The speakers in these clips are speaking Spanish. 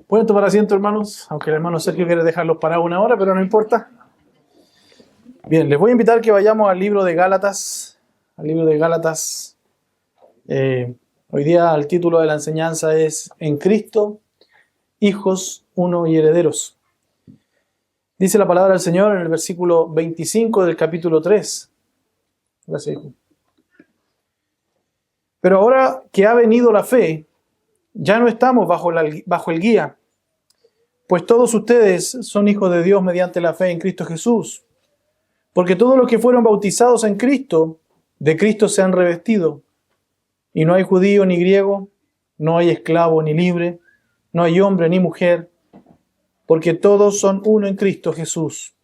Pueden tomar asiento, hermanos, aunque el hermano Sergio quiere dejarlos para una hora, pero no importa. Bien, les voy a invitar que vayamos al libro de Gálatas. Al libro de Gálatas. Hoy día el título de la enseñanza es En Cristo, hijos uno y herederos. Dice la palabra del Señor en el versículo 25 del capítulo 3. Gracias, hijo. Pero ahora que ha venido la fe, ya no estamos bajo el guía, pues todos ustedes son hijos de Dios mediante la fe en Cristo Jesús. Porque todos los que fueron bautizados en Cristo, de Cristo se han revestido. Y no hay judío ni griego, no hay esclavo ni libre, no hay hombre ni mujer, porque todos son uno en Cristo Jesús.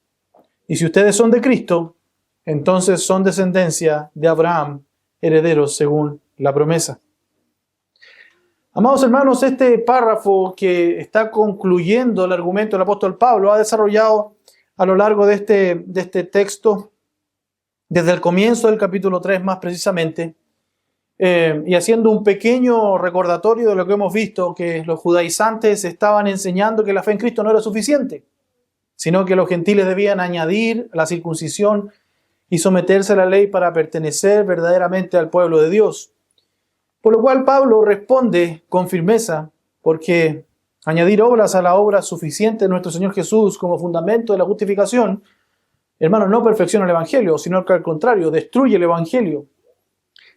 Y si ustedes son de Cristo, entonces son descendencia de Abraham, herederos según la promesa. Amados hermanos, este párrafo que está concluyendo el argumento del apóstol Pablo ha desarrollado a lo largo de este texto, desde el comienzo del capítulo 3 más precisamente, y haciendo un pequeño recordatorio de lo que hemos visto, que los judaizantes estaban enseñando que la fe en Cristo no era suficiente, sino que los gentiles debían añadir la circuncisión y someterse a la ley para pertenecer verdaderamente al pueblo de Dios. Por lo cual Pablo responde con firmeza, porque añadir obras a la obra suficiente de nuestro Señor Jesús como fundamento de la justificación, hermanos, no perfecciona el Evangelio, sino que al contrario, destruye el Evangelio.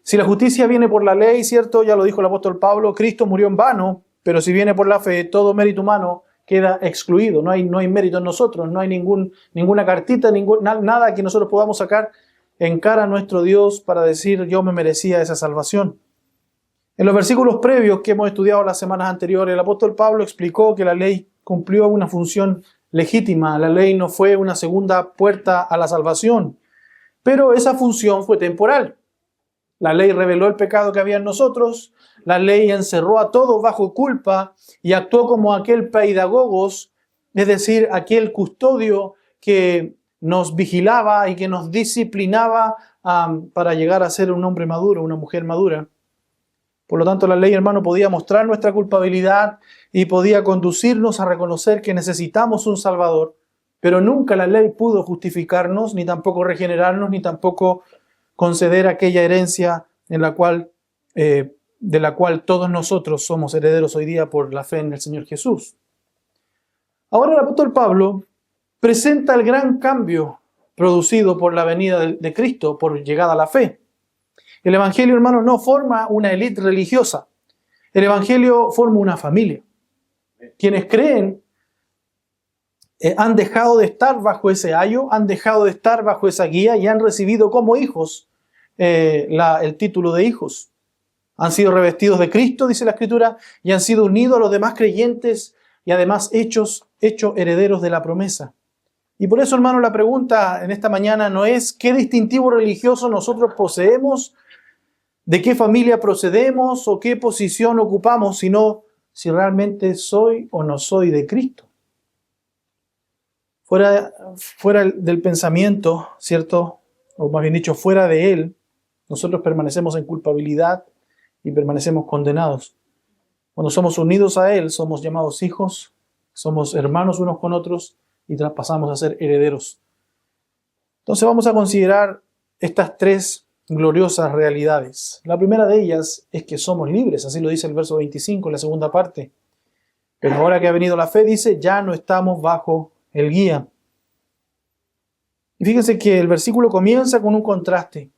Si la justicia viene por la ley, ¿cierto? Ya lo dijo el apóstol Pablo, Cristo murió en vano, pero si viene por la fe, todo mérito humano queda excluido. No hay mérito en nosotros, no hay ninguna cartita, nada que nosotros podamos sacar en cara a nuestro Dios para decir yo me merecía esa salvación. En los versículos previos que hemos estudiado las semanas anteriores, el apóstol Pablo explicó que la ley cumplió una función legítima. La ley no fue una segunda puerta a la salvación, pero esa función fue temporal. La ley reveló el pecado que había en nosotros, la ley encerró a todos bajo culpa y actuó como aquel pedagogos, es decir, aquel custodio que nos vigilaba y que nos disciplinaba para llegar a ser un hombre maduro, una mujer madura. Por lo tanto, la ley, hermano, podía mostrar nuestra culpabilidad y podía conducirnos a reconocer que necesitamos un Salvador, pero nunca la ley pudo justificarnos, ni tampoco regenerarnos, ni tampoco conceder aquella herencia de la cual todos nosotros somos herederos hoy día por la fe en el Señor Jesús. Ahora el apóstol Pablo presenta el gran cambio producido por la venida de Cristo, por llegada a la fe. El Evangelio, hermano, no forma una élite religiosa. El Evangelio forma una familia. Quienes creen han dejado de estar bajo ese ayo, han dejado de estar bajo esa guía y han recibido como hijos el título de hijos. Han sido revestidos de Cristo, dice la Escritura, y han sido unidos a los demás creyentes y además hechos herederos de la promesa. Y por eso, hermano, la pregunta en esta mañana no es qué distintivo religioso nosotros poseemos, de qué familia procedemos o qué posición ocupamos, sino si realmente soy o no soy de Cristo. Fuera del pensamiento, ¿cierto? O más bien dicho, fuera de Él, nosotros permanecemos en culpabilidad y permanecemos condenados. Cuando somos unidos a Él, somos llamados hijos, somos hermanos unos con otros y pasamos a ser herederos. Entonces vamos a considerar estas tres gloriosas realidades. La primera de ellas es que somos libres, así lo dice el verso 25, la segunda parte. Pero ahora que ha venido la fe, dice, ya no estamos bajo el guía. Y fíjense que el versículo comienza con un contraste.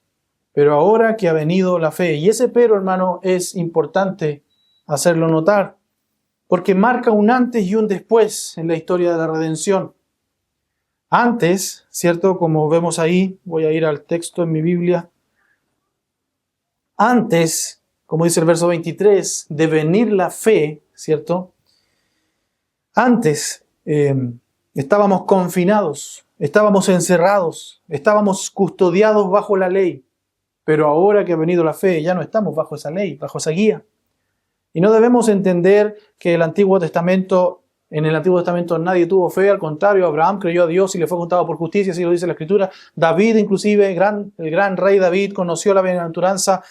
Pero ahora que ha venido la fe. Y ese pero, hermano, es importante hacerlo notar, porque marca un antes y un después en la historia de la redención. Antes, ¿cierto? Como vemos ahí, voy a ir al texto en mi Biblia. Antes, como dice el verso 23, de venir la fe, ¿cierto? Antes estábamos confinados, estábamos encerrados, estábamos custodiados bajo la ley. Pero ahora que ha venido la fe, ya no estamos bajo esa ley, bajo esa guía. Y no debemos entender que en el Antiguo Testamento nadie tuvo fe, al contrario, Abraham creyó a Dios y le fue contado por justicia, así lo dice la Escritura. David, inclusive, el gran rey David, conoció la bienaventuranza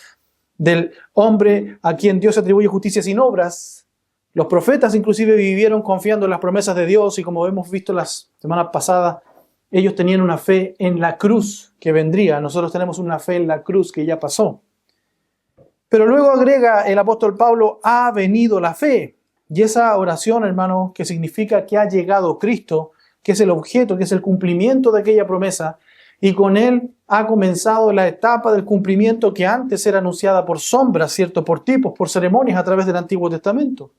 del hombre a quien Dios atribuye justicia sin obras, Los profetas inclusive vivieron confiando en las promesas de Dios y como hemos visto las semanas pasadas, ellos tenían una fe en la cruz que vendría. Nosotros tenemos una fe en la cruz que ya pasó. Pero luego agrega el apóstol Pablo, ha venido la fe. Y esa oración, hermano, que significa que ha llegado Cristo, que es el objeto, que es el cumplimiento de aquella promesa, y con él ha comenzado la etapa del cumplimiento que antes era anunciada por sombras, ¿cierto? Por tipos, por ceremonias a través del Antiguo Testamento.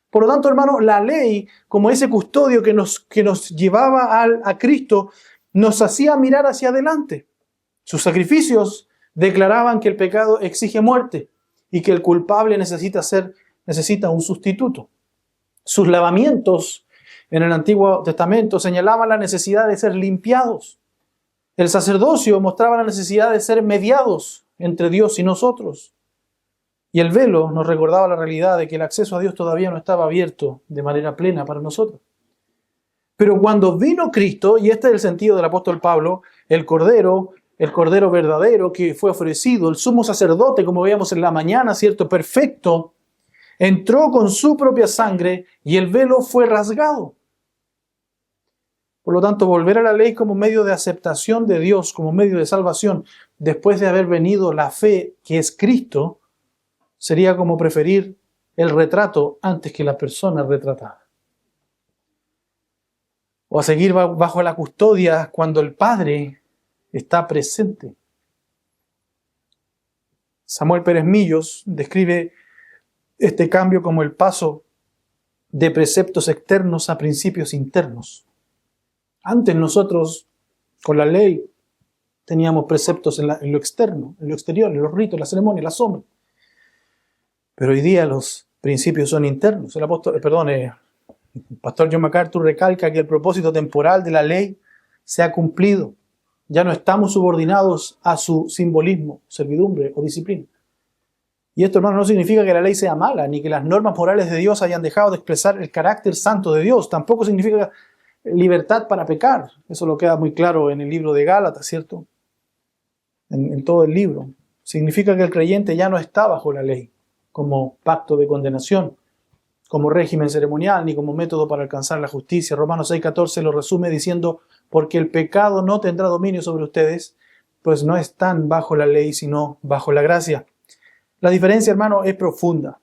Por lo tanto, hermano, la ley, como ese custodio que nos llevaba a Cristo, nos hacía mirar hacia adelante. Sus sacrificios declaraban que el pecado exige muerte y que el culpable necesita un sustituto. Sus lavamientos en el Antiguo Testamento señalaban la necesidad de ser limpiados. El sacerdocio mostraba la necesidad de ser mediados entre Dios y nosotros. Y el velo nos recordaba la realidad de que el acceso a Dios todavía no estaba abierto de manera plena para nosotros. Pero cuando vino Cristo, y este es el sentido del apóstol Pablo, el Cordero verdadero que fue ofrecido, el sumo sacerdote, como veíamos en la mañana, ¿cierto? Perfecto, entró con su propia sangre y el velo fue rasgado. Por lo tanto, volver a la ley como medio de aceptación de Dios, como medio de salvación, después de haber venido la fe que es Cristo, sería como preferir el retrato antes que la persona retratada. O a seguir bajo la custodia cuando el Padre está presente. Samuel Pérez Millos describe este cambio como el paso de preceptos externos a principios internos. Antes nosotros, con la ley, teníamos preceptos en lo externo, en lo exterior, en los ritos, las ceremonias, las sombras. Pero hoy día los principios son internos. El pastor John MacArthur recalca que el propósito temporal de la ley se ha cumplido. Ya no estamos subordinados a su simbolismo, servidumbre o disciplina. Y esto, hermano, no significa que la ley sea mala, ni que las normas morales de Dios hayan dejado de expresar el carácter santo de Dios. Tampoco significa libertad para pecar. Eso lo queda muy claro en el libro de Gálatas, ¿cierto? En todo el libro. Significa que el creyente ya no está bajo la ley como pacto de condenación, como régimen ceremonial, ni como método para alcanzar la justicia. Romanos 6:14 lo resume diciendo, porque el pecado no tendrá dominio sobre ustedes, pues no están bajo la ley, sino bajo la gracia. La diferencia, hermano, es profunda,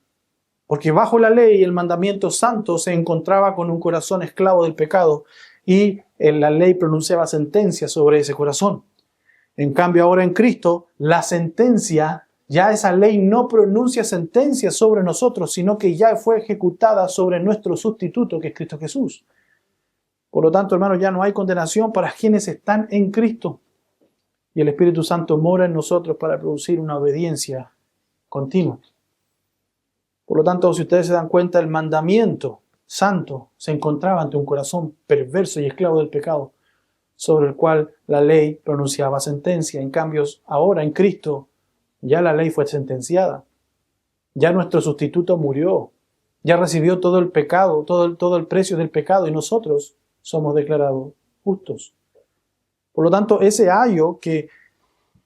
porque bajo la ley el mandamiento santo se encontraba con un corazón esclavo del pecado y la ley pronunciaba sentencia sobre ese corazón. En cambio, ahora en Cristo, la sentencia, ya esa ley no pronuncia sentencia sobre nosotros, sino que ya fue ejecutada sobre nuestro sustituto, que es Cristo Jesús. Por lo tanto, hermano, ya no hay condenación para quienes están en Cristo. Y el Espíritu Santo mora en nosotros para producir una obediencia continua. Por lo tanto, si ustedes se dan cuenta, el mandamiento santo se encontraba ante un corazón perverso y esclavo del pecado, sobre el cual la ley pronunciaba sentencia. En cambio, ahora en Cristo, ya la ley fue sentenciada. Ya nuestro sustituto murió. Ya recibió todo el pecado, todo el precio del pecado y nosotros somos declarados justos. Por lo tanto, ese ayo que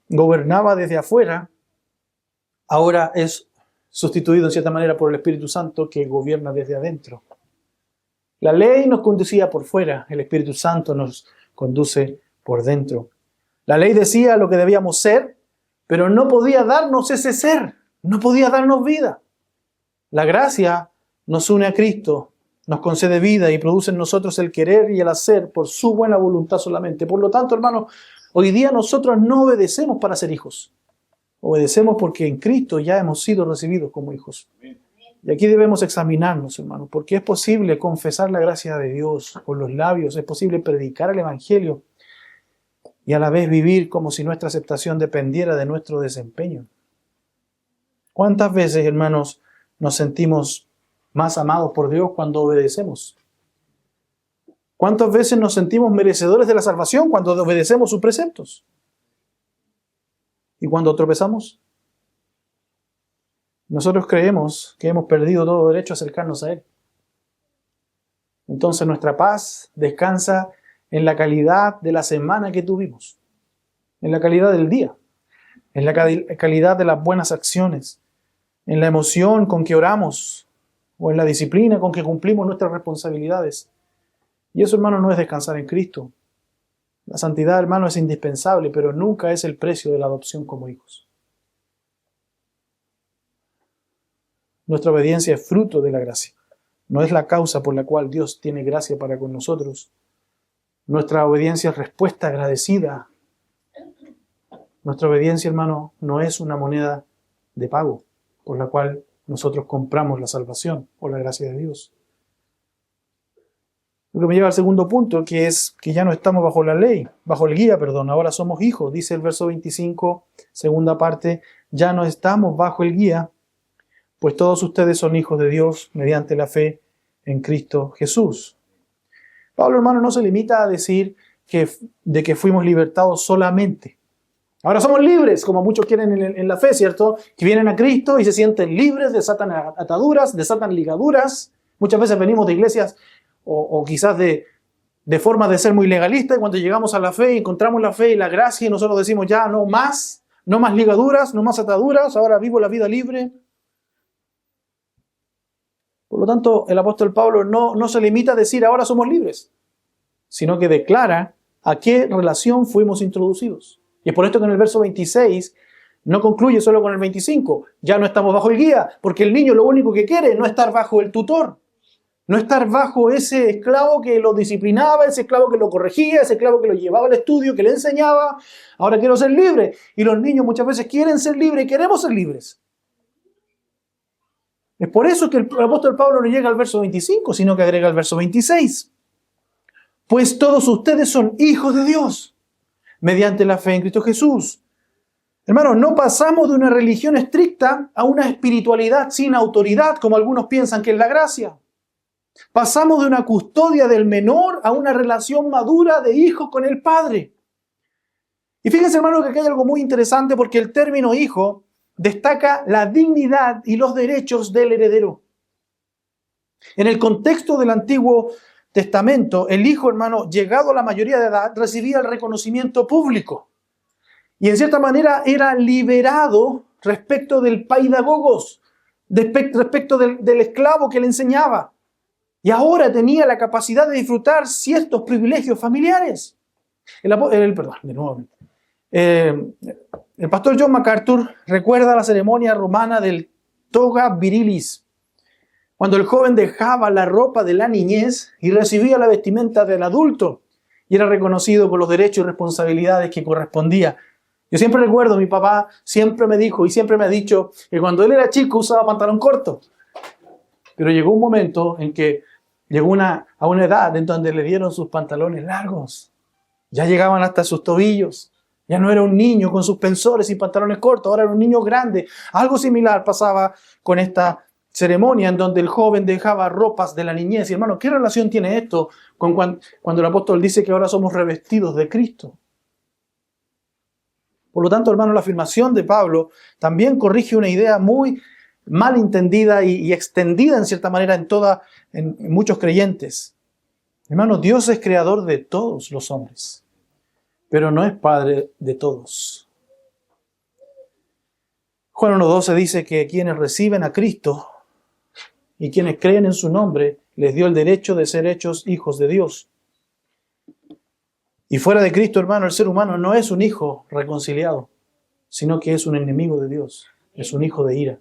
gobernaba desde afuera, ahora es sustituido en cierta manera por el Espíritu Santo que gobierna desde adentro. La ley nos conducía por fuera, el Espíritu Santo nos conduce por dentro. La ley decía lo que debíamos ser, pero no podía darnos ese ser, no podía darnos vida. La gracia nos une a Cristo, nos concede vida y produce en nosotros el querer y el hacer por su buena voluntad solamente. Por lo tanto, hermanos, hoy día nosotros no obedecemos para ser hijos. Obedecemos porque en Cristo ya hemos sido recibidos como hijos. Y aquí debemos examinarnos, hermanos, porque es posible confesar la gracia de Dios con los labios, es posible predicar el Evangelio y a la vez vivir como si nuestra aceptación dependiera de nuestro desempeño. ¿Cuántas veces, hermanos, nos sentimos más amados por Dios cuando obedecemos? ¿Cuántas veces nos sentimos merecedores de la salvación cuando obedecemos sus preceptos? ¿Y cuando tropezamos? Nosotros creemos que hemos perdido todo derecho a acercarnos a Él. Entonces nuestra paz descansa en la calidad de la semana que tuvimos, en la calidad del día, en la calidad de las buenas acciones, en la emoción con que oramos, o en la disciplina con que cumplimos nuestras responsabilidades. Y eso, hermano, no es descansar en Cristo. La santidad, hermano, es indispensable, pero nunca es el precio de la adopción como hijos. Nuestra obediencia es fruto de la gracia. No es la causa por la cual Dios tiene gracia para con nosotros. Nuestra obediencia es respuesta agradecida. Nuestra obediencia, hermano, no es una moneda de pago por la cual nosotros compramos la salvación o la gracia de Dios. Lo que me lleva al segundo punto, que es que ya no estamos bajo la ley, bajo el guía, perdón, ahora somos hijos. Dice el verso 25, segunda parte, ya no estamos bajo el guía, pues todos ustedes son hijos de Dios mediante la fe en Cristo Jesús. Pablo, hermano, no se limita a decir de que fuimos libertados solamente. Ahora somos libres, como muchos quieren en la fe, ¿cierto? Que vienen a Cristo y se sienten libres, desatan ataduras, desatan ligaduras. Muchas veces venimos de iglesias o quizás de formas de ser muy legalistas, y cuando llegamos a la fe y encontramos la fe y la gracia y nosotros decimos ya no más ligaduras, no más ataduras, ahora vivo la vida libre. Por lo tanto, el apóstol Pablo no se limita a decir ahora somos libres, sino que declara a qué relación fuimos introducidos. Y es por esto que en el verso 26 no concluye solo con el 25. Ya no estamos bajo el guía, porque el niño lo único que quiere es no estar bajo el tutor. No estar bajo ese esclavo que lo disciplinaba, ese esclavo que lo corregía, ese esclavo que lo llevaba al estudio, que le enseñaba. Ahora quiero ser libre. Y los niños muchas veces quieren ser libres y queremos ser libres. Es por eso que el apóstol Pablo no llega al verso 25, sino que agrega el verso 26. Pues todos ustedes son hijos de Dios, mediante la fe en Cristo Jesús. Hermanos, no pasamos de una religión estricta a una espiritualidad sin autoridad, como algunos piensan que es la gracia. Pasamos de una custodia del menor a una relación madura de hijos con el Padre. Y fíjense, hermanos, que aquí hay algo muy interesante, porque el término hijo destaca la dignidad y los derechos del heredero. En el contexto del Antiguo Testamento, el hijo, hermano, llegado a la mayoría de edad, recibía el reconocimiento público. Y en cierta manera era liberado respecto del paidagogos, respecto del esclavo que le enseñaba. Y ahora tenía la capacidad de disfrutar ciertos privilegios familiares. El pastor John MacArthur recuerda la ceremonia romana del toga virilis, cuando el joven dejaba la ropa de la niñez y recibía la vestimenta del adulto y era reconocido por los derechos y responsabilidades que correspondía. Yo siempre recuerdo, mi papá siempre me dijo y siempre me ha dicho que cuando él era chico usaba pantalón corto. Pero llegó un momento en que llegó a una edad en donde le dieron sus pantalones largos. Ya llegaban hasta sus tobillos. Ya no era un niño con suspensores y pantalones cortos, ahora era un niño grande. Algo similar pasaba con esta ceremonia en donde el joven dejaba ropas de la niñez. Y hermano, ¿qué relación tiene esto con cuando el apóstol dice que ahora somos revestidos de Cristo? Por lo tanto, hermano, la afirmación de Pablo también corrige una idea muy mal entendida y extendida en cierta manera en muchos creyentes. Hermano, Dios es creador de todos los hombres, pero no es padre de todos. Juan 1:12 dice que quienes reciben a Cristo y quienes creen en su nombre, les dio el derecho de ser hechos hijos de Dios. Y fuera de Cristo, hermano, el ser humano no es un hijo reconciliado, sino que es un enemigo de Dios, es un hijo de ira.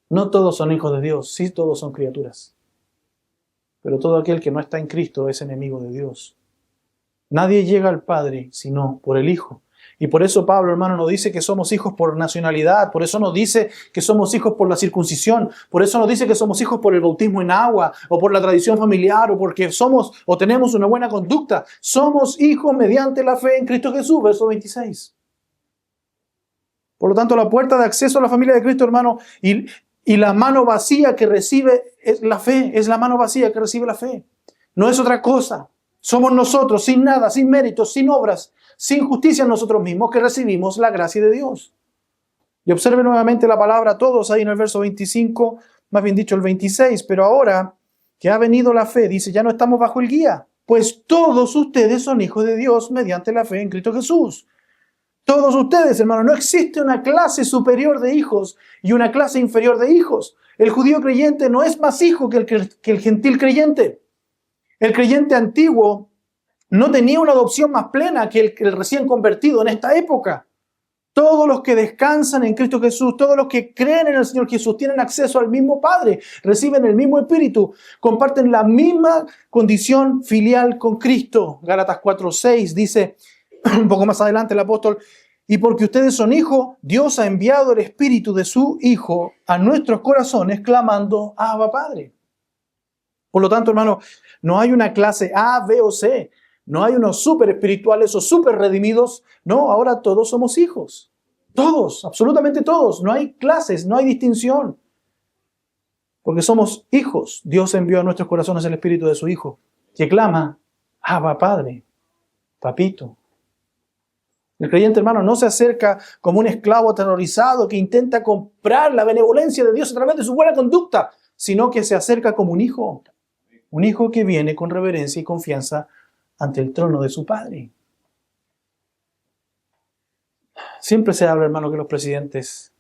No todos son hijos de Dios, sí todos son criaturas. Pero todo aquel que no está en Cristo es enemigo de Dios. Nadie llega al Padre sino por el Hijo. Y por eso Pablo, hermano, nos dice que somos hijos por nacionalidad, por eso nos dice que somos hijos por la circuncisión, por eso nos dice que somos hijos por el bautismo en agua, o por la tradición familiar, o porque somos o tenemos una buena conducta. Somos hijos mediante la fe en Cristo Jesús, verso 26. Por lo tanto, la puerta de acceso a la familia de Cristo, hermano, y la mano vacía que recibe es la fe, es la mano vacía que recibe la fe. No es otra cosa. Somos nosotros, sin nada, sin méritos, sin obras, sin justicia en nosotros mismos, que recibimos la gracia de Dios. Y observe nuevamente la palabra todos ahí en el verso 25, más bien dicho el 26, pero ahora que ha venido la fe, dice, ya no estamos bajo el guía, pues todos ustedes son hijos de Dios mediante la fe en Cristo Jesús. Todos ustedes, hermanos, no existe una clase superior de hijos y una clase inferior de hijos. El judío creyente no es más hijo que el gentil creyente. El creyente antiguo no tenía una adopción más plena que el recién convertido en esta época. Todos los que descansan en Cristo Jesús, todos los que creen en el Señor Jesús, tienen acceso al mismo Padre, reciben el mismo Espíritu, comparten la misma condición filial con Cristo. Gálatas 4:6 dice, un poco más adelante el apóstol, y porque ustedes son hijos, Dios ha enviado el Espíritu de su Hijo a nuestros corazones, clamando, Abba, Padre. Por lo tanto, hermano, no hay una clase A, B o C. No hay unos súper espirituales o súper redimidos. No, ahora todos somos hijos. Todos, absolutamente todos. No hay clases, no hay distinción. Porque somos hijos. Dios envió a nuestros corazones el Espíritu de su Hijo, que clama, Abba, Padre, Papito. El creyente, hermano, no se acerca como un esclavo aterrorizado que intenta comprar la benevolencia de Dios a través de su buena conducta, sino que se acerca como un hijo que viene con reverencia y confianza ante el trono de su Padre. Siempre se habla, hermano, que los presidentes,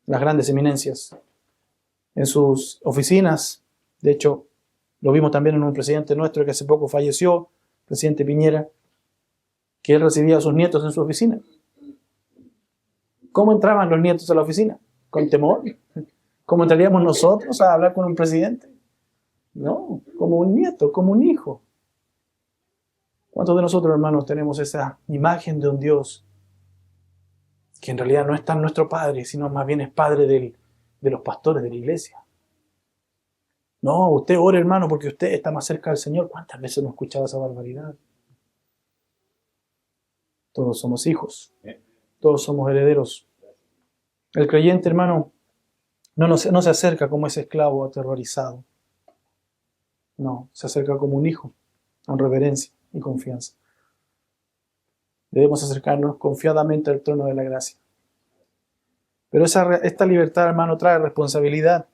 las grandes eminencias, en sus oficinas, de hecho, lo vimos también en un presidente nuestro que hace poco falleció, presidente Piñera, que él recibía a sus nietos en su oficina. ¿Cómo entraban los nietos a la oficina? ¿Con temor? ¿Cómo entraríamos nosotros a hablar con un presidente? No, como un nieto, como un hijo. ¿Cuántos de nosotros, hermanos, tenemos esa imagen de un Dios que en realidad no es tan nuestro Padre, sino más bien es Padre de los pastores de la iglesia? No, usted ore, hermano, porque usted está más cerca del Señor. ¿Cuántas veces hemos escuchado esa barbaridad? Todos somos hijos. Todos somos herederos. El creyente, hermano, no se acerca como ese esclavo aterrorizado. No, se acerca como un hijo, con reverencia y confianza. Debemos acercarnos confiadamente al trono de la gracia. Pero esta libertad, hermano, trae responsabilidad.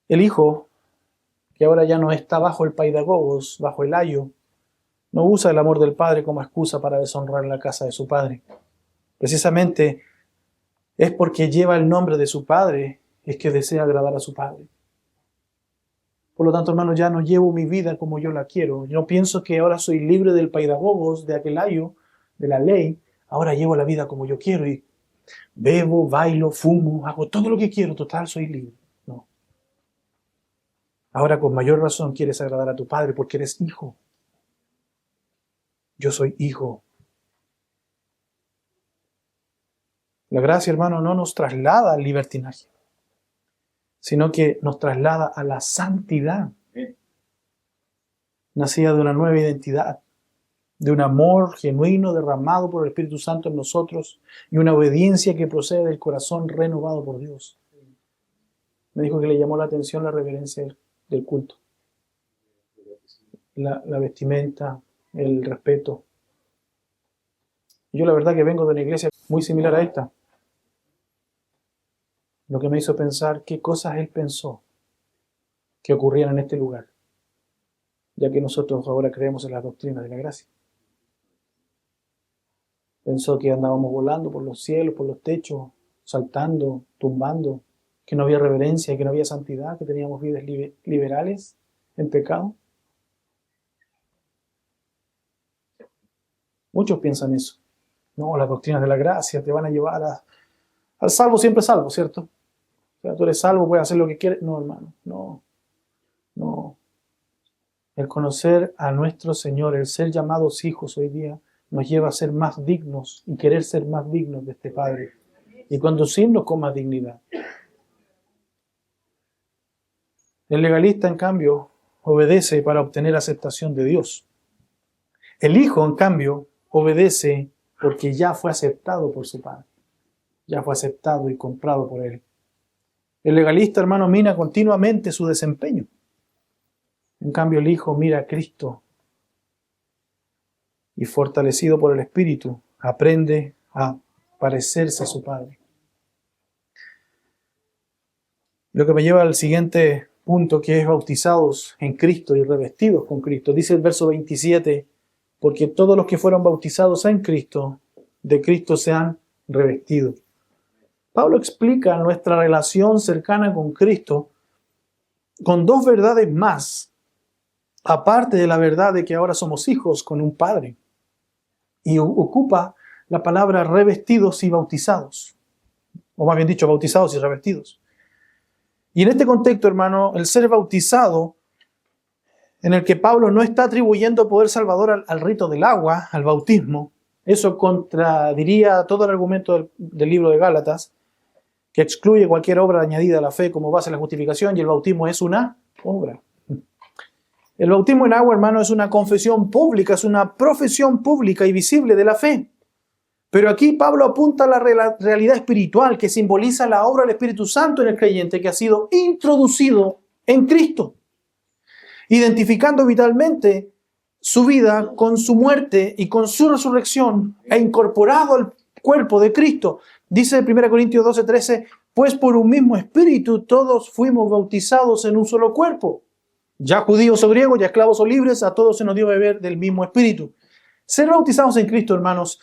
El hijo, que ahora ya no está bajo el paidagogos, bajo el ayo, no usa el amor del padre como excusa para deshonrar la casa de su padre. Precisamente es porque lleva el nombre de su padre, es que desea agradar a su padre. Por lo tanto, hermano, ya no llevo mi vida como yo la quiero. Yo no pienso que ahora soy libre del paidagogos, de aquel ayo, de la ley. Ahora llevo la vida como yo quiero y bebo, bailo, fumo, hago todo lo que quiero. Total, soy libre. No. Ahora con mayor razón quieres agradar a tu padre porque eres hijo. Yo soy hijo. La gracia, hermano, no nos traslada al libertinaje, sino que nos traslada a la santidad, nacida de una nueva identidad, de un amor genuino derramado por el Espíritu Santo en nosotros y una obediencia que procede del corazón renovado por Dios. Me dijo que le llamó la atención la reverencia del culto, la vestimenta, el respeto. Yo la verdad que vengo de una iglesia muy similar a esta, lo que me hizo pensar qué cosas él pensó que ocurrían en este lugar, ya que nosotros ahora creemos en las doctrinas de la gracia. Pensó que andábamos volando por los cielos, por los techos, saltando, tumbando, que no había reverencia, que no había santidad, que teníamos vidas liberales en pecado. Muchos piensan eso. No, las doctrinas de la gracia te van a llevar al salvo, siempre salvo, ¿cierto? O sea, tú eres salvo, puedes hacer lo que quieres. No, hermano, no. El conocer a nuestro Señor, el ser llamados hijos hoy día, nos lleva a ser más dignos y querer ser más dignos de este Padre y conducirnos con más dignidad. El legalista, en cambio, obedece para obtener aceptación de Dios. El Hijo, en cambio, obedece porque ya fue aceptado por su Padre. Ya fue aceptado y comprado por Él. El legalista, hermano, mira continuamente su desempeño. En cambio, el Hijo mira a Cristo y, fortalecido por el Espíritu, aprende a parecerse a su Padre. Lo que me lleva al siguiente punto, que es bautizados en Cristo y revestidos con Cristo. Dice el verso 27, porque todos los que fueron bautizados en Cristo, de Cristo se han revestido. Pablo explica nuestra relación cercana con Cristo con dos verdades más, aparte de la verdad de que ahora somos hijos con un Padre. Y ocupa la palabra revestidos y bautizados, o más bien dicho, bautizados y revestidos. Y en este contexto, hermano, el ser bautizado, en el que Pablo no está atribuyendo poder salvador al rito del agua, al bautismo, eso contradiría todo el argumento del libro de Gálatas, que excluye cualquier obra añadida a la fe como base de la justificación, y el bautismo es una obra. El bautismo en agua, hermano, es una confesión pública, es una profesión pública y visible de la fe. Pero aquí Pablo apunta a la realidad espiritual que simboliza la obra del Espíritu Santo en el creyente que ha sido introducido en Cristo, identificando vitalmente su vida con su muerte y con su resurrección e incorporado al cuerpo de Cristo. Dice 1 Corintios 12:13, pues por un mismo espíritu todos fuimos bautizados en un solo cuerpo. Ya judíos o griegos, ya esclavos o libres, a todos se nos dio beber del mismo espíritu. Ser bautizados en Cristo, hermanos,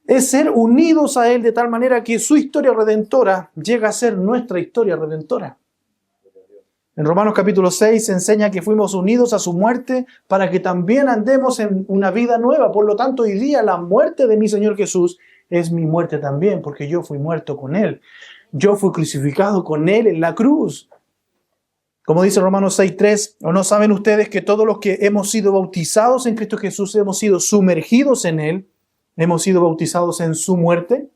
es ser unidos a Él de tal manera que su historia redentora llega a ser nuestra historia redentora. En Romanos capítulo 6 se enseña que fuimos unidos a su muerte para que también andemos en una vida nueva. Por lo tanto, hoy día la muerte de mi Señor Jesús es mi muerte también, porque yo fui muerto con Él. Yo fui crucificado con Él en la cruz. Como dice Romanos 6:3, ¿o no saben ustedes que todos los que hemos sido bautizados en Cristo Jesús hemos sido sumergidos en Él? Hemos sido bautizados en su muerte,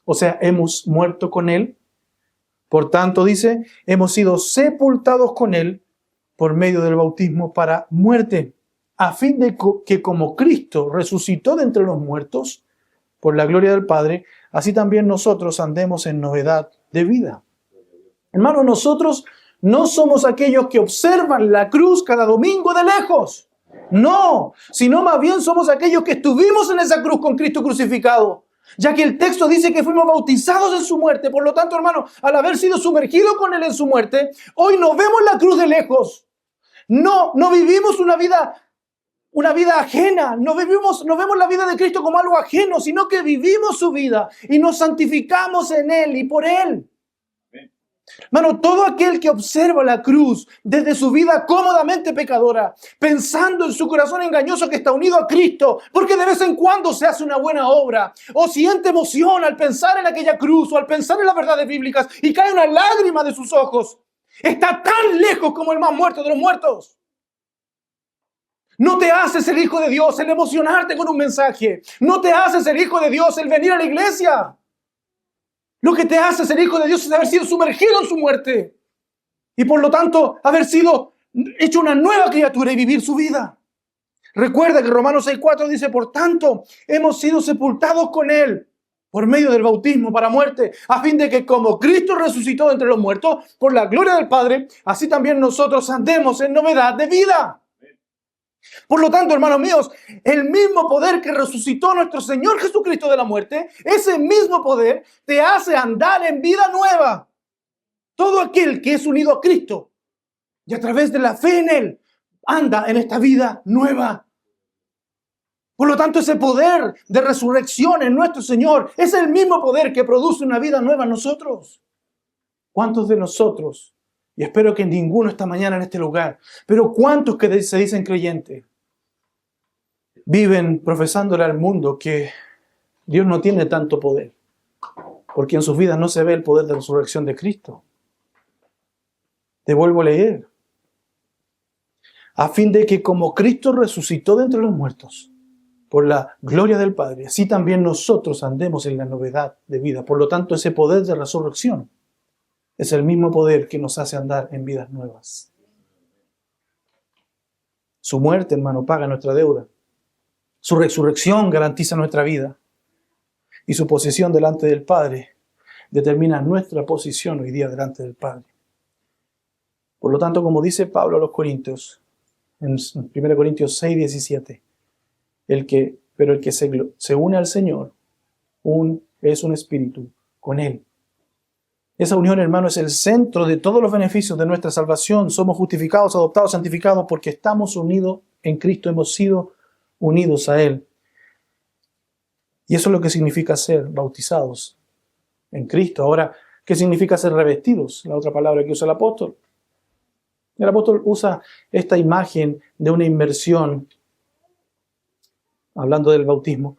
o sea, hemos muerto con Él. Por tanto, dice, hemos sido sepultados con Él por medio del bautismo para muerte, a fin de que como Cristo resucitó de entre los muertos, por la gloria del Padre, así también nosotros andemos en novedad de vida. Hermanos, nosotros no somos aquellos que observan la cruz cada domingo de lejos. No, sino más bien somos aquellos que estuvimos en esa cruz con Cristo crucificado, ya que el texto dice que fuimos bautizados en su muerte. Por lo tanto, hermano, al haber sido sumergidos con Él en su muerte, hoy no vemos la cruz de lejos. No vivimos una vida ajena. No vemos la vida de Cristo como algo ajeno, sino que vivimos su vida y nos santificamos en Él y por Él. Hermano, todo aquel que observa la cruz desde su vida cómodamente pecadora, pensando en su corazón engañoso que está unido a Cristo, porque de vez en cuando se hace una buena obra, o siente emoción al pensar en aquella cruz o al pensar en las verdades bíblicas y cae una lágrima de sus ojos, está tan lejos como el más muerto de los muertos. No te haces el hijo de Dios el emocionarte con un mensaje. No te haces el hijo de Dios el venir a la iglesia. Lo que te hace ser hijo de Dios es haber sido sumergido en su muerte. Y por lo tanto, haber sido hecho una nueva criatura y vivir su vida. Recuerda que Romanos 6:4 dice, por tanto, hemos sido sepultados con Él por medio del bautismo para muerte, a fin de que como Cristo resucitó de entre los muertos, por la gloria del Padre, así también nosotros andemos en novedad de vida. Por lo tanto, hermanos míos, el mismo poder que resucitó a nuestro Señor Jesucristo de la muerte, ese mismo poder te hace andar en vida nueva. Todo aquel que es unido a Cristo y a través de la fe en Él, anda en esta vida nueva. Por lo tanto, ese poder de resurrección en nuestro Señor es el mismo poder que produce una vida nueva en nosotros. ¿Cuántos de nosotros? Y espero que ninguno esta mañana en este lugar. Pero ¿cuántos que se dicen creyentes viven profesándole al mundo que Dios no tiene tanto poder? Porque en sus vidas no se ve el poder de la resurrección de Cristo. Te vuelvo a leer. A fin de que como Cristo resucitó de entre los muertos, por la gloria del Padre, así también nosotros andemos en la novedad de vida. Por lo tanto, ese poder de resurrección es el mismo poder que nos hace andar en vidas nuevas. Su muerte, hermano, paga nuestra deuda. Su resurrección garantiza nuestra vida. Y su posición delante del Padre determina nuestra posición hoy día delante del Padre. Por lo tanto, como dice Pablo a los Corintios, en 1 Corintios 6:17, pero el que se une al Señor es un espíritu con Él. Esa unión, hermano, es el centro de todos los beneficios de nuestra salvación. Somos justificados, adoptados, santificados porque estamos unidos en Cristo. Hemos sido unidos a Él. Y eso es lo que significa ser bautizados en Cristo. Ahora, ¿qué significa ser revestidos? La otra palabra que usa el apóstol. El apóstol usa esta imagen de una inmersión, hablando del bautismo,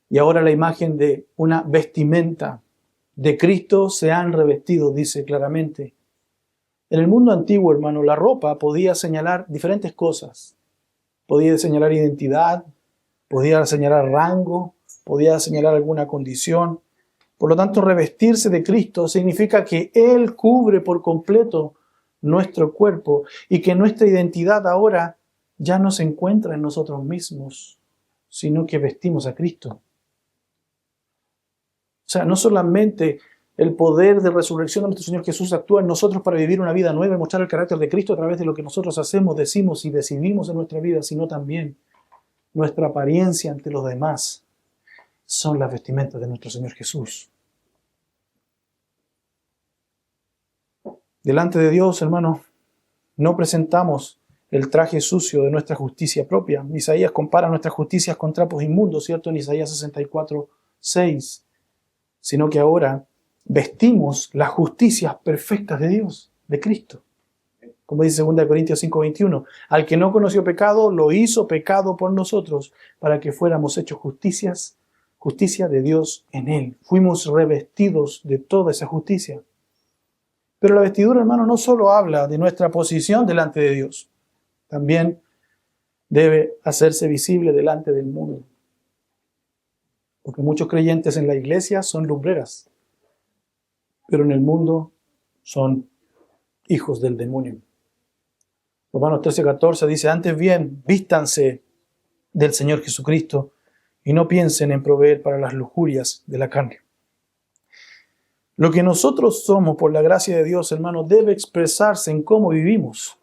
y ahora la imagen de una vestimenta. De Cristo se han revestido, dice claramente. En el mundo antiguo, hermano, la ropa podía señalar diferentes cosas. Podía señalar identidad, podía señalar rango, podía señalar alguna condición. Por lo tanto, revestirse de Cristo significa que Él cubre por completo nuestro cuerpo y que nuestra identidad ahora ya no se encuentra en nosotros mismos, sino que vestimos a Cristo. O sea, no solamente el poder de resurrección de nuestro Señor Jesús actúa en nosotros para vivir una vida nueva y mostrar el carácter de Cristo a través de lo que nosotros hacemos, decimos y decidimos en nuestra vida, sino también nuestra apariencia ante los demás son las vestimentas de nuestro Señor Jesús. Delante de Dios, hermano, no presentamos el traje sucio de nuestra justicia propia. Isaías compara nuestras justicias con trapos inmundos, ¿cierto? En Isaías 64:6. Sino que ahora vestimos las justicias perfectas de Dios, de Cristo. Como dice 2 Corintios 5:21, al que no conoció pecado, lo hizo pecado por nosotros, para que fuéramos hechos justicia de Dios en Él. Fuimos revestidos de toda esa justicia. Pero la vestidura, hermano, no solo habla de nuestra posición delante de Dios, también debe hacerse visible delante del mundo. Porque muchos creyentes en la iglesia son lumbreras, pero en el mundo son hijos del demonio. Romanos 13:14 dice, antes bien, vístanse del Señor Jesucristo y no piensen en proveer para las lujurias de la carne. Lo que nosotros somos por la gracia de Dios, hermano, debe expresarse en cómo vivimos.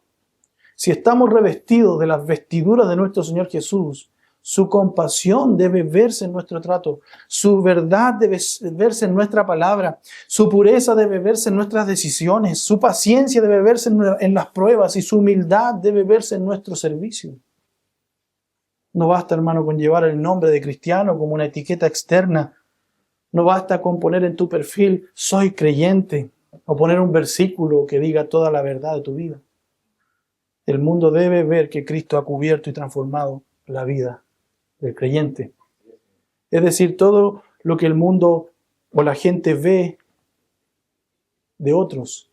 Si estamos revestidos de las vestiduras de nuestro Señor Jesús, su compasión debe verse en nuestro trato, su verdad debe verse en nuestra palabra, su pureza debe verse en nuestras decisiones, su paciencia debe verse en las pruebas y su humildad debe verse en nuestro servicio. No basta, hermano, con llevar el nombre de cristiano como una etiqueta externa. No basta con poner en tu perfil, soy creyente, o poner un versículo que diga toda la verdad de tu vida. El mundo debe ver que Cristo ha cubierto y transformado la vida del creyente. Es decir, todo lo que el mundo o la gente ve de otros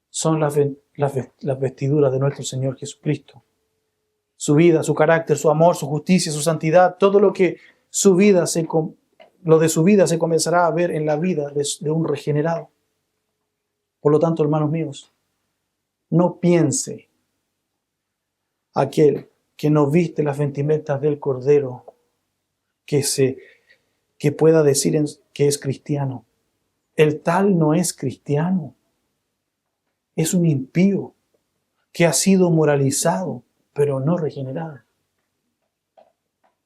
son las vestiduras de nuestro Señor Jesucristo. Su vida, su carácter, su amor, su justicia, su santidad, todo lo que lo de su vida se comenzará a ver en la vida de un regenerado. Por lo tanto, hermanos míos, no piense aquel que no viste las vestimentas del Cordero, que pueda decir que es cristiano. El tal no es cristiano. Es un impío que ha sido moralizado, pero no regenerado.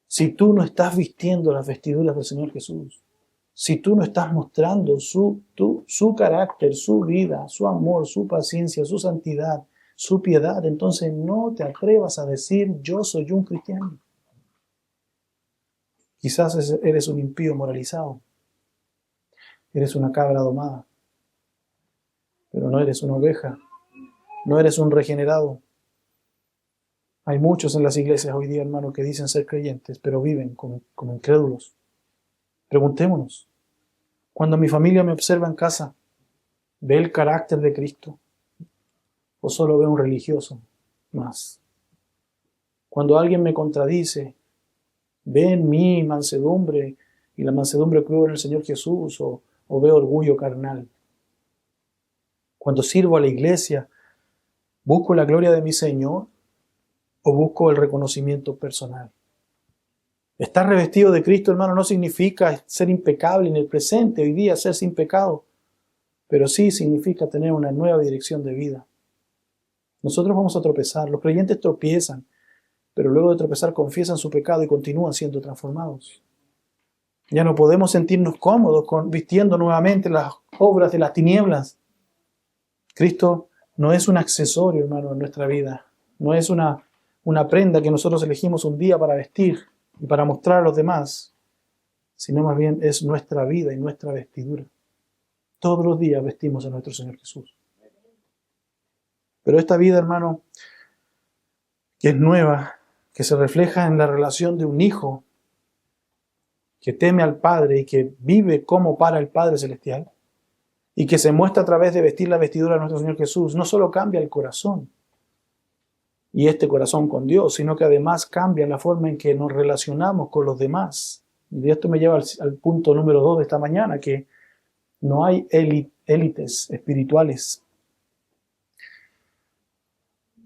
Si tú no estás vistiendo las vestiduras del Señor Jesús, si tú no estás mostrando su carácter, su vida, su amor, su paciencia, su santidad, su piedad, entonces no te atrevas a decir yo soy un cristiano. Quizás eres un impío moralizado, eres una cabra domada, pero no eres una oveja, no eres un regenerado. Hay muchos en las iglesias hoy día, hermano, que dicen ser creyentes, pero viven como incrédulos. Preguntémonos, cuando mi familia me observa en casa, ¿ve el carácter de Cristo? ¿O solo ve un religioso más? Cuando alguien me contradice, ¿ve en mí mansedumbre y la mansedumbre que hubo en el Señor Jesús o ve orgullo carnal? Cuando sirvo a la iglesia, ¿busco la gloria de mi Señor o busco el reconocimiento personal? Estar revestido de Cristo, hermano, no significa ser impecable en el presente, hoy día ser sin pecado, pero sí significa tener una nueva dirección de vida. Nosotros vamos a tropezar, los creyentes tropiezan, pero luego de tropezar confiesan su pecado y continúan siendo transformados. Ya no podemos sentirnos cómodos vistiendo nuevamente las obras de las tinieblas. Cristo no es un accesorio, hermano, en nuestra vida. No es una una prenda que nosotros elegimos un día para vestir y para mostrar a los demás, sino más bien es nuestra vida y nuestra vestidura. Todos los días vestimos a nuestro Señor Jesús. Pero esta vida, hermano, que es nueva, que se refleja en la relación de un hijo que teme al Padre y que vive como para el Padre Celestial, y que se muestra a través de vestir la vestidura de nuestro Señor Jesús, no solo cambia el corazón, y este corazón con Dios, sino que además cambia la forma en que nos relacionamos con los demás. Y esto me lleva al punto número 2 de esta mañana, que no hay élites espirituales.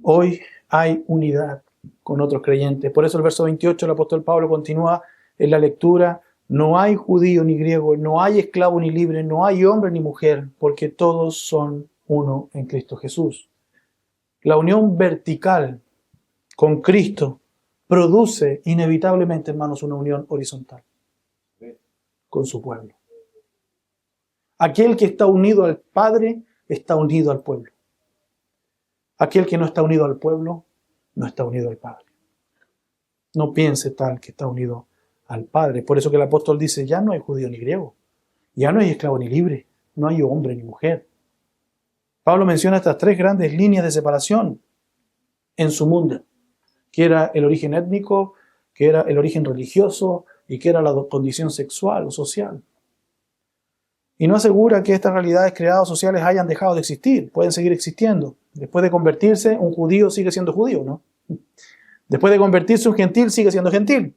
Hoy hay unidad con otros creyentes. Por eso el verso 28, el apóstol Pablo continúa en la lectura: no hay judío ni griego, no hay esclavo ni libre, no hay hombre ni mujer, porque todos son uno en Cristo Jesús. La unión vertical con Cristo produce inevitablemente, hermanos, una unión horizontal con su pueblo. Aquel que está unido al Padre está unido al pueblo. Aquel que no está unido al pueblo no está unido al Padre. No piense tal que está unido al Padre. Por eso que el apóstol dice: ya no hay judío ni griego, ya no hay esclavo ni libre, no hay hombre ni mujer. Pablo menciona estas tres grandes líneas de separación en su mundo, que era el origen étnico, que era el origen religioso y que era la condición sexual o social. Y no asegura que estas realidades creadas sociales hayan dejado de existir, pueden seguir existiendo. Después de convertirse, un judío sigue siendo judío, ¿no? Después de convertirse, un gentil sigue siendo gentil.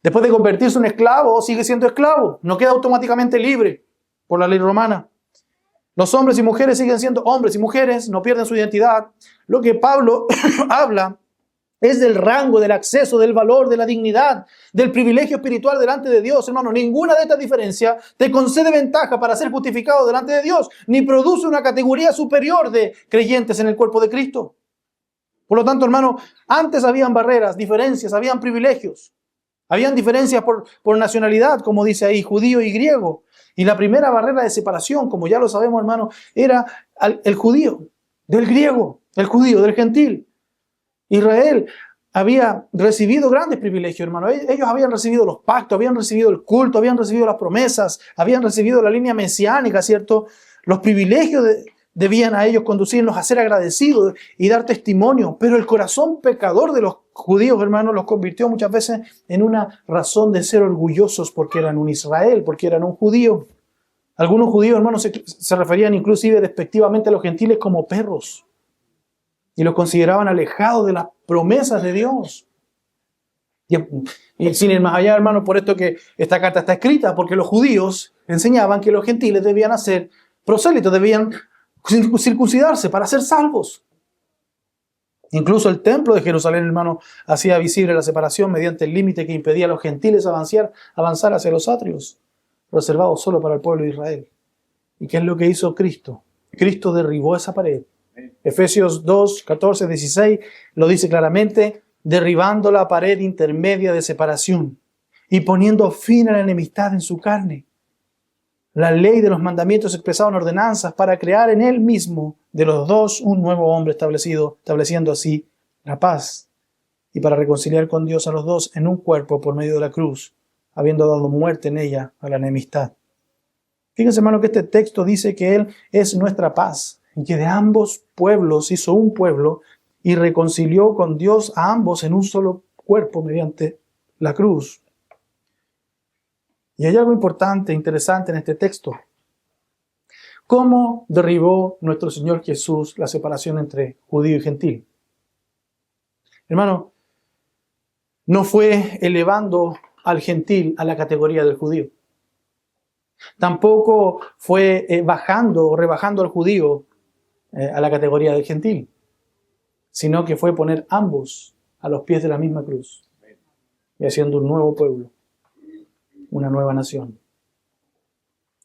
Después de convertirse, un esclavo sigue siendo esclavo, no queda automáticamente libre por la ley romana. Los hombres y mujeres siguen siendo hombres y mujeres, no pierden su identidad. Lo que Pablo habla es del rango, del acceso, del valor, de la dignidad, del privilegio espiritual delante de Dios. Hermano, ninguna de estas diferencias te concede ventaja para ser justificado delante de Dios, ni produce una categoría superior de creyentes en el cuerpo de Cristo. Por lo tanto, hermano, antes habían barreras, diferencias, habían privilegios. Habían diferencias por nacionalidad, como dice ahí, judío y griego. Y la primera barrera de separación, como ya lo sabemos, hermano, era el judío del griego, el judío del gentil. Israel había recibido grandes privilegios, hermano. Ellos habían recibido los pactos, habían recibido el culto, habían recibido las promesas, habían recibido la línea mesiánica, ¿cierto? Los privilegios debían a ellos conducirlos a ser agradecidos y dar testimonio. Pero el corazón pecador de los judíos, hermanos, los convirtió muchas veces en una razón de ser orgullosos porque eran un Israel, porque eran un judío. Algunos judíos, hermanos, se referían inclusive despectivamente a los gentiles como perros y los consideraban alejados de las promesas de Dios. Y sin ir más allá, hermanos, por esto que esta carta está escrita, porque los judíos enseñaban que los gentiles debían hacer prosélitos, debían circuncidarse para ser salvos. Incluso el templo de Jerusalén, hermano, hacía visible la separación mediante el límite que impedía a los gentiles avanzar hacia los atrios, reservados solo para el pueblo de Israel. ¿Y qué es lo que hizo Cristo? Cristo derribó esa pared. Efesios 2, 14, 16 lo dice claramente: derribando la pared intermedia de separación y poniendo fin a la enemistad en su carne. La ley de los mandamientos expresaba en ordenanzas para crear en él mismo de los dos un nuevo hombre estableciendo así la paz, y para reconciliar con Dios a los dos en un cuerpo por medio de la cruz, habiendo dado muerte en ella a la enemistad. Fíjense, hermano, que este texto dice que Él es nuestra paz y que de ambos pueblos hizo un pueblo y reconcilió con Dios a ambos en un solo cuerpo mediante la cruz. Y hay algo importante, interesante en este texto. ¿Cómo derribó nuestro Señor Jesús la separación entre judío y gentil? Hermano, no fue elevando al gentil a la categoría del judío. Tampoco fue bajando o rebajando al judío a la categoría del gentil, sino que fue poner ambos a los pies de la misma cruz y haciendo un nuevo pueblo, una nueva nación.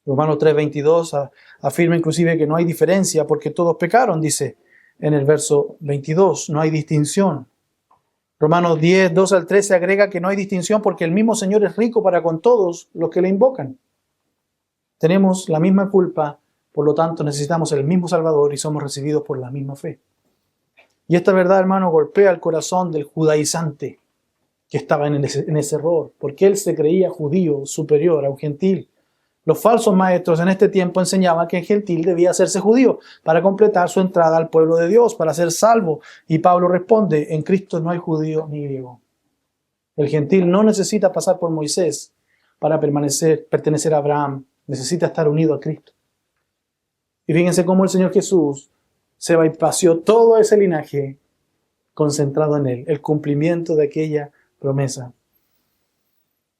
Romanos 3:22 afirma inclusive que no hay diferencia porque todos pecaron, dice en el verso 22, no hay distinción. Romanos 10, 2 al 13 agrega que no hay distinción porque el mismo Señor es rico para con todos los que le invocan. Tenemos la misma culpa, por lo tanto necesitamos el mismo Salvador y somos recibidos por la misma fe. Y esta verdad, hermano, golpea el corazón del judaizante que estaba en ese error, porque él se creía judío superior a un gentil. Los falsos maestros en este tiempo enseñaban que el gentil debía hacerse judío para completar su entrada al pueblo de Dios, para ser salvo. Y Pablo responde, en Cristo no hay judío ni griego. El gentil no necesita pasar por Moisés para pertenecer a Abraham. Necesita estar unido a Cristo. Y fíjense cómo el Señor Jesús se bypassó todo ese linaje concentrado en él, el cumplimiento de aquella promesa.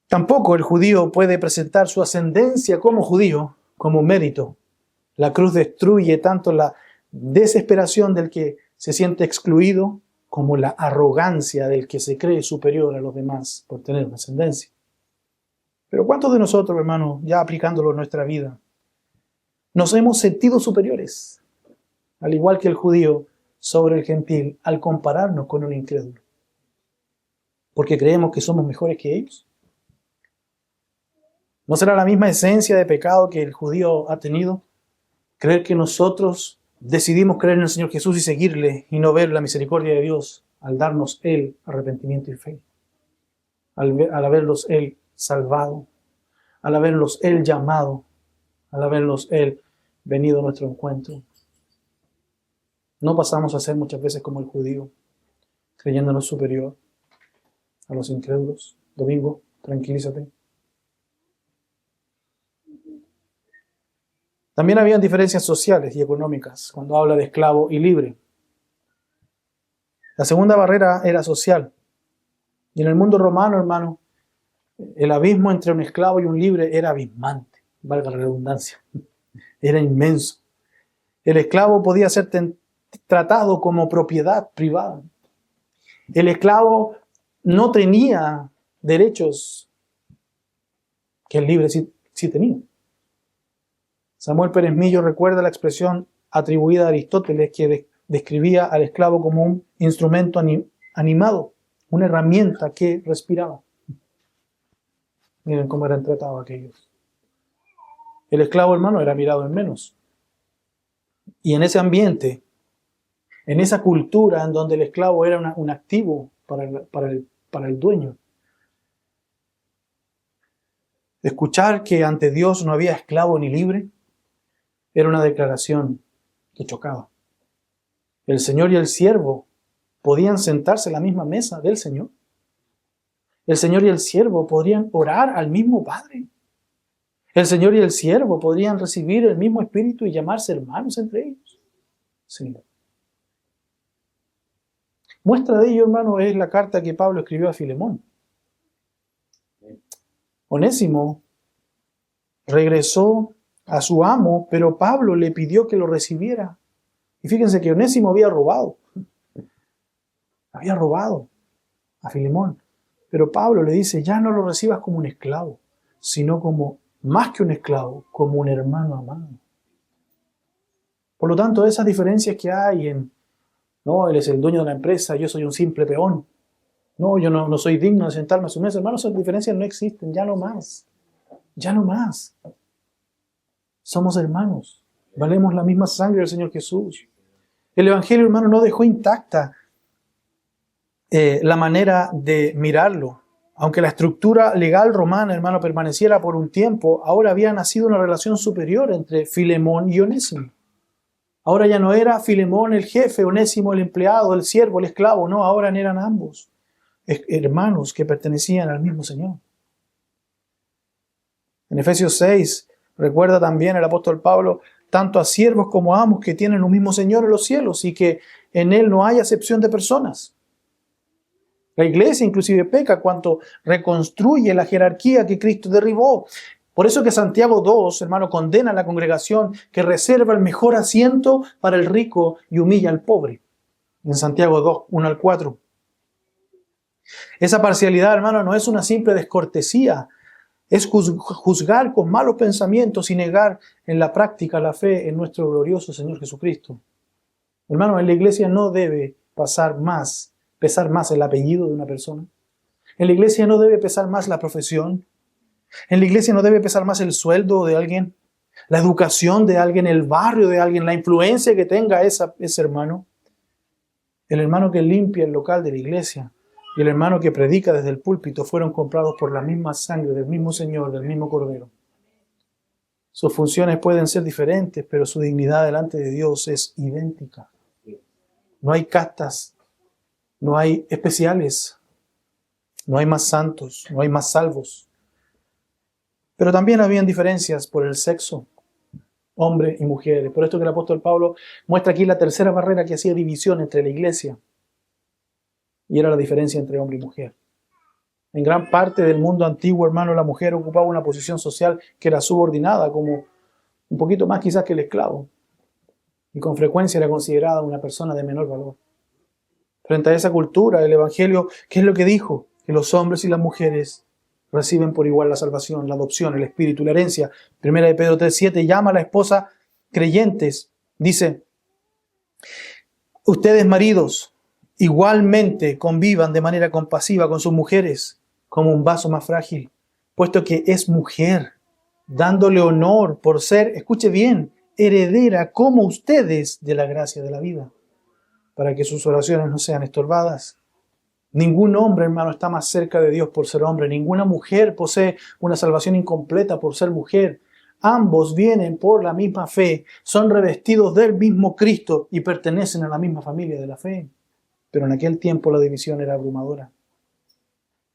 Tampoco el judío puede presentar su ascendencia como judío como un mérito. La cruz destruye tanto la desesperación del que se siente excluido como la arrogancia del que se cree superior a los demás por tener una ascendencia. Pero ¿cuántos de nosotros, hermanos, ya aplicándolo en nuestra vida, nos hemos sentido superiores, al igual que el judío, sobre el gentil, al compararnos con un incrédulo? Porque creemos que somos mejores que ellos. ¿No será la misma esencia de pecado que el judío ha tenido? Creer que nosotros decidimos creer en el Señor Jesús y seguirle y no ver la misericordia de Dios al darnos Él arrepentimiento y fe. Al haberlos Él salvado, al haberlos Él llamado, al haberlos Él venido a nuestro encuentro. No pasamos a ser muchas veces como el judío, creyéndonos superior a los incrédulos. Domingo, tranquilízate. También habían diferencias sociales y económicas cuando habla de esclavo y libre. La segunda barrera era social. Y en el mundo romano, hermano, el abismo entre un esclavo y un libre era abismante, valga la redundancia. Era inmenso. El esclavo podía ser tratado como propiedad privada. El esclavo no tenía derechos que el libre sí tenía. Samuel Pérez Millo recuerda la expresión atribuida a Aristóteles que describía al esclavo como un instrumento animado, una herramienta que respiraba. Miren cómo eran tratados aquellos. El esclavo, hermano, era mirado en menos. Y en ese ambiente, en esa cultura en donde el esclavo era un activo para el dueño, escuchar que ante Dios no había esclavo ni libre era una declaración que chocaba. El Señor y el siervo podían sentarse a la misma mesa del Señor. El Señor y el siervo podrían orar al mismo Padre. El Señor y el siervo podrían recibir el mismo Espíritu y llamarse hermanos entre ellos. Sí. Muestra de ello, hermano, es la carta que Pablo escribió a Filemón. Onésimo regresó a su amo, pero Pablo le pidió que lo recibiera. Y fíjense que Onésimo había robado a Filemón. Pero Pablo le dice, ya no lo recibas como un esclavo, sino como, más que un esclavo, como un hermano amado. Por lo tanto, esas diferencias que hay no, él es el dueño de la empresa, yo soy un simple peón. No, yo no soy digno de sentarme a su mesa. Hermanos, esas diferencias no existen, ya no más. Ya no más. Somos hermanos, valemos la misma sangre del Señor Jesús. El Evangelio, hermano, no dejó intacta la manera de mirarlo. Aunque la estructura legal romana, hermano, permaneciera por un tiempo, ahora había nacido una relación superior entre Filemón y Onésimo. Ahora ya no era Filemón el jefe, Onésimo el empleado, el siervo, el esclavo, no, ahora eran ambos hermanos que pertenecían al mismo Señor. En Efesios 6, recuerda también el apóstol Pablo, tanto a siervos como a amos que tienen un mismo Señor en los cielos y que en Él no hay acepción de personas. La iglesia inclusive peca cuando reconstruye la jerarquía que Cristo derribó. Por eso que Santiago 2, hermano, condena a la congregación que reserva el mejor asiento para el rico y humilla al pobre. En Santiago 2, 1 al 4. Esa parcialidad, hermano, no es una simple descortesía. Es juzgar con malos pensamientos y negar en la práctica la fe en nuestro glorioso Señor Jesucristo. Hermano, en la iglesia no debe pesar más el apellido de una persona. En la iglesia no debe pesar más la profesión. En la iglesia no debe pesar más el sueldo de alguien, la educación de alguien, el barrio de alguien, la influencia que tenga ese hermano. El hermano que limpia el local de la iglesia y el hermano que predica desde el púlpito fueron comprados por la misma sangre del mismo Señor, del mismo Cordero. Sus funciones pueden ser diferentes, pero su dignidad delante de Dios es idéntica. No hay castas, no hay especiales, no hay más santos, no hay más salvos. Pero también habían diferencias por el sexo, hombres y mujeres. Por esto que el apóstol Pablo muestra aquí la tercera barrera que hacía división entre la iglesia. Y era la diferencia entre hombre y mujer. En gran parte del mundo antiguo, hermano, la mujer ocupaba una posición social que era subordinada, como un poquito más quizás que el esclavo. Y con frecuencia era considerada una persona de menor valor. Frente a esa cultura, el Evangelio, ¿qué es lo que dijo? Que los hombres y las mujeres reciben por igual la salvación, la adopción, el espíritu, la herencia. Primera de Pedro 3:7 llama a la esposa creyentes. Dice, ustedes maridos igualmente convivan de manera compasiva con sus mujeres como un vaso más frágil, puesto que es mujer, dándole honor por ser, escuche bien, heredera como ustedes de la gracia de la vida, para que sus oraciones no sean estorbadas. Ningún hombre, hermano, está más cerca de Dios por ser hombre. Ninguna mujer posee una salvación incompleta por ser mujer. Ambos vienen por la misma fe, son revestidos del mismo Cristo y pertenecen a la misma familia de la fe. Pero en aquel tiempo la división era abrumadora.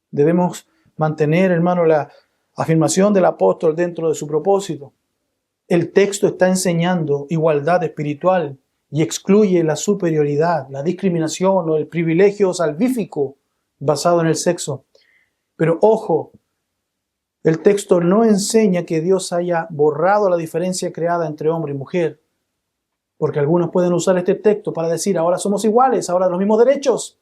Debemos mantener, hermano, la afirmación del apóstol dentro de su propósito. El texto está enseñando igualdad espiritual y excluye la superioridad, la discriminación o el privilegio salvífico basado en el sexo. Pero ojo, el texto no enseña que Dios haya borrado la diferencia creada entre hombre y mujer. Porque algunos pueden usar este texto para decir, ahora somos iguales, ahora los mismos derechos.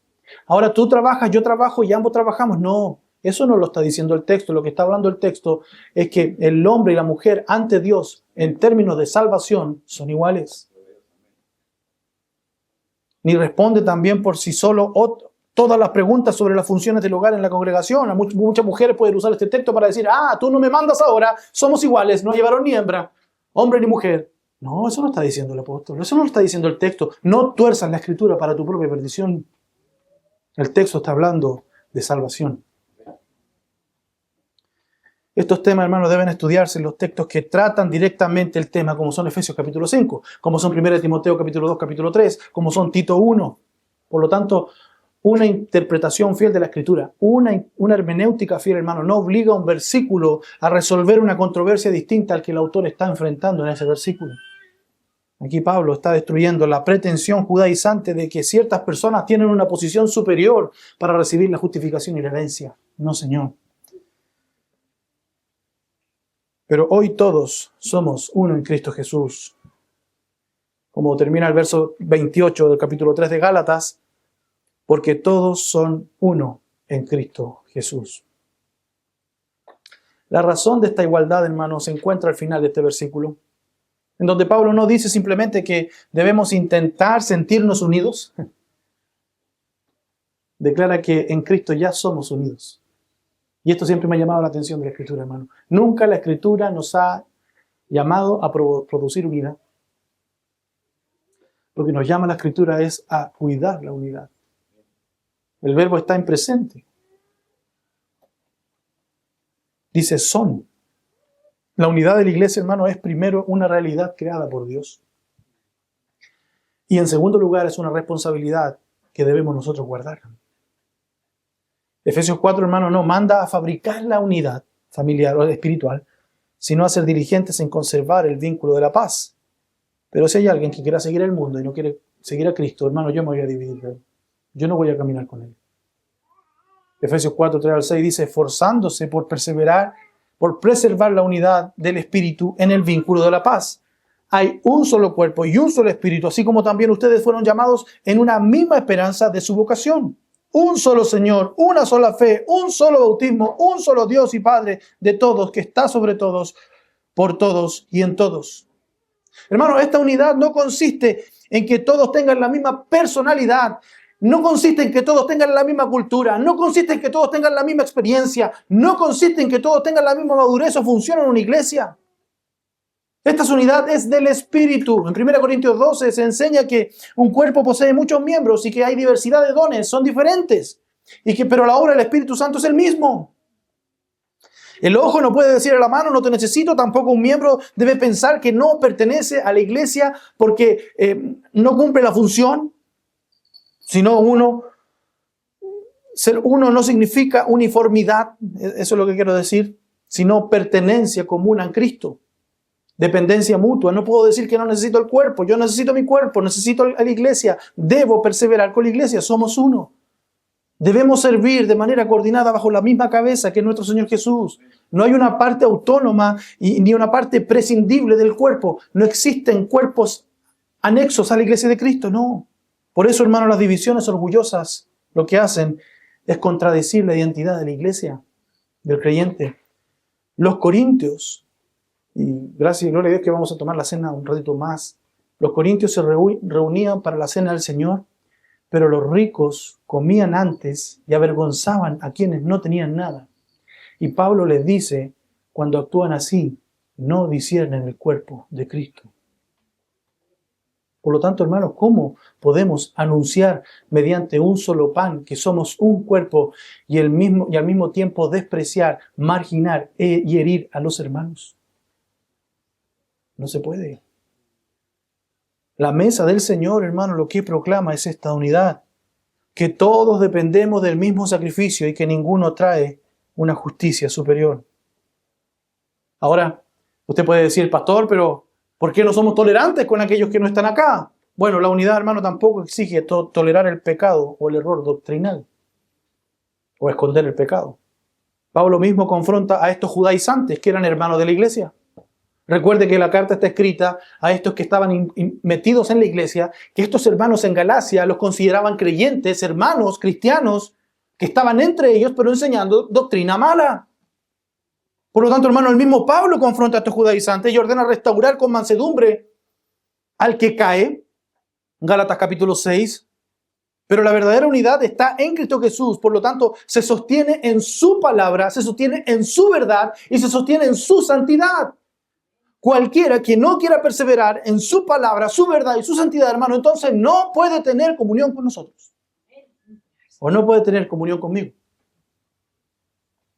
Ahora tú trabajas, yo trabajo y ambos trabajamos. No, eso no lo está diciendo el texto. Lo que está hablando el texto es que el hombre y la mujer ante Dios, en términos de salvación, son iguales. Ni responde también por sí solo todas las preguntas sobre las funciones del hogar en la congregación. Muchas mujeres pueden usar este texto para decir, tú no me mandas ahora, somos iguales, no hay varón ni hembra, hombre ni mujer. No, eso no está diciendo el apóstol, eso no lo está diciendo el texto. No tuerzas la escritura para tu propia perdición. El texto está hablando de salvación. Estos temas, hermanos, deben estudiarse en los textos que tratan directamente el tema, como son Efesios capítulo 5, como son 1 Timoteo capítulo 2, capítulo 3, como son Tito 1. Por lo tanto, una interpretación fiel de la Escritura, una hermenéutica fiel, hermano, no obliga a un versículo a resolver una controversia distinta al que el autor está enfrentando en ese versículo. Aquí Pablo está destruyendo la pretensión judaizante de que ciertas personas tienen una posición superior para recibir la justificación y la herencia. No, Señor. Pero hoy todos somos uno en Cristo Jesús. Como termina el verso 28 del capítulo 3 de Gálatas, porque todos son uno en Cristo Jesús. La razón de esta igualdad, hermanos, se encuentra al final de este versículo, en donde Pablo no dice simplemente que debemos intentar sentirnos unidos. Declara que en Cristo ya somos unidos. Y esto siempre me ha llamado la atención de la Escritura, hermano. Nunca la Escritura nos ha llamado a producir unidad. Lo que nos llama la Escritura es a cuidar la unidad. El verbo está en presente. Dice son. La unidad de la iglesia, hermano, es primero una realidad creada por Dios. Y en segundo lugar es una responsabilidad que debemos nosotros guardar. Efesios 4, hermano, no manda a fabricar la unidad familiar o espiritual, sino a ser diligentes en conservar el vínculo de la paz. Pero si hay alguien que quiera seguir el mundo y no quiere seguir a Cristo, hermano, yo me voy a dividir de él. Yo no voy a caminar con él. Efesios 4, 3 al 6 dice, esforzándose por preservar la unidad del espíritu en el vínculo de la paz. Hay un solo cuerpo y un solo espíritu, así como también ustedes fueron llamados en una misma esperanza de su vocación. Un solo Señor, una sola fe, un solo bautismo, un solo Dios y Padre de todos, que está sobre todos, por todos y en todos. Hermano, esta unidad no consiste en que todos tengan la misma personalidad, no consiste en que todos tengan la misma cultura, no consiste en que todos tengan la misma experiencia, no consiste en que todos tengan la misma madurez o función en una iglesia. Esta unidad es del Espíritu. En 1 Corintios 12 se enseña que un cuerpo posee muchos miembros y que hay diversidad de dones, son diferentes. Pero la obra del Espíritu Santo es el mismo. El ojo no puede decir a la mano, no te necesito. Tampoco un miembro debe pensar que no pertenece a la iglesia porque no cumple la función. Sino ser uno no significa uniformidad, eso es lo que quiero decir, sino pertenencia común a Cristo. Dependencia mutua. No puedo decir que no necesito el cuerpo. Yo necesito mi cuerpo, necesito a la iglesia. Debo perseverar con la iglesia. Somos uno. Debemos servir de manera coordinada bajo la misma cabeza que nuestro Señor Jesús. No hay una parte autónoma ni una parte prescindible del cuerpo. No existen cuerpos anexos a la iglesia de Cristo, no. Por eso, hermanos, las divisiones orgullosas lo que hacen es contradecir la identidad de la iglesia, del creyente. Los corintios, y gracias y gloria a Dios que vamos a tomar la cena un ratito más, los corintios se reunían para la cena del Señor, pero los ricos comían antes y avergonzaban a quienes no tenían nada. Y Pablo les dice, cuando actúan así, no disciernen el cuerpo de Cristo. Por lo tanto, hermanos, ¿cómo podemos anunciar mediante un solo pan que somos un cuerpo y al mismo tiempo despreciar, marginar y herir a los hermanos? No se puede. La mesa del Señor, hermano, lo que proclama es esta unidad, que todos dependemos del mismo sacrificio y que ninguno trae una justicia superior. Ahora, usted puede decir, pastor, pero ¿por qué no somos tolerantes con aquellos que no están acá? Bueno, la unidad, hermano, tampoco exige tolerar el pecado o el error doctrinal o esconder el pecado. Pablo mismo confronta a estos judaizantes que eran hermanos de la iglesia. Recuerde que la carta está escrita a estos que estaban metidos en la iglesia, que estos hermanos en Galacia los consideraban creyentes, hermanos cristianos, que estaban entre ellos, pero enseñando doctrina mala. Por lo tanto, hermano, el mismo Pablo confronta a estos judaizantes y ordena restaurar con mansedumbre al que cae. Gálatas capítulo 6. Pero la verdadera unidad está en Cristo Jesús. Por lo tanto, se sostiene en su palabra, se sostiene en su verdad y se sostiene en su santidad. Cualquiera que no quiera perseverar en su palabra, su verdad y su santidad, hermano, entonces no puede tener comunión con nosotros. O no puede tener comunión conmigo.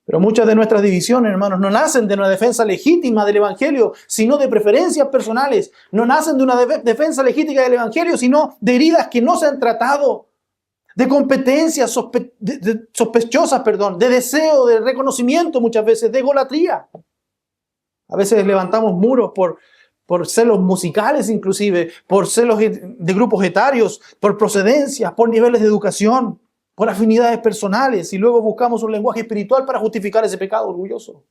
Pero muchas de nuestras divisiones, hermanos, no nacen de una defensa legítima del Evangelio, sino de preferencias personales. No nacen de una defensa legítima del Evangelio, sino de heridas que no se han tratado, de competencias sospechosas, de deseo, de reconocimiento muchas veces, de egolatría. A veces levantamos muros por celos musicales inclusive, por celos de grupos etarios, por procedencias, por niveles de educación, por afinidades personales, y luego buscamos un lenguaje espiritual para justificar ese pecado orgulloso.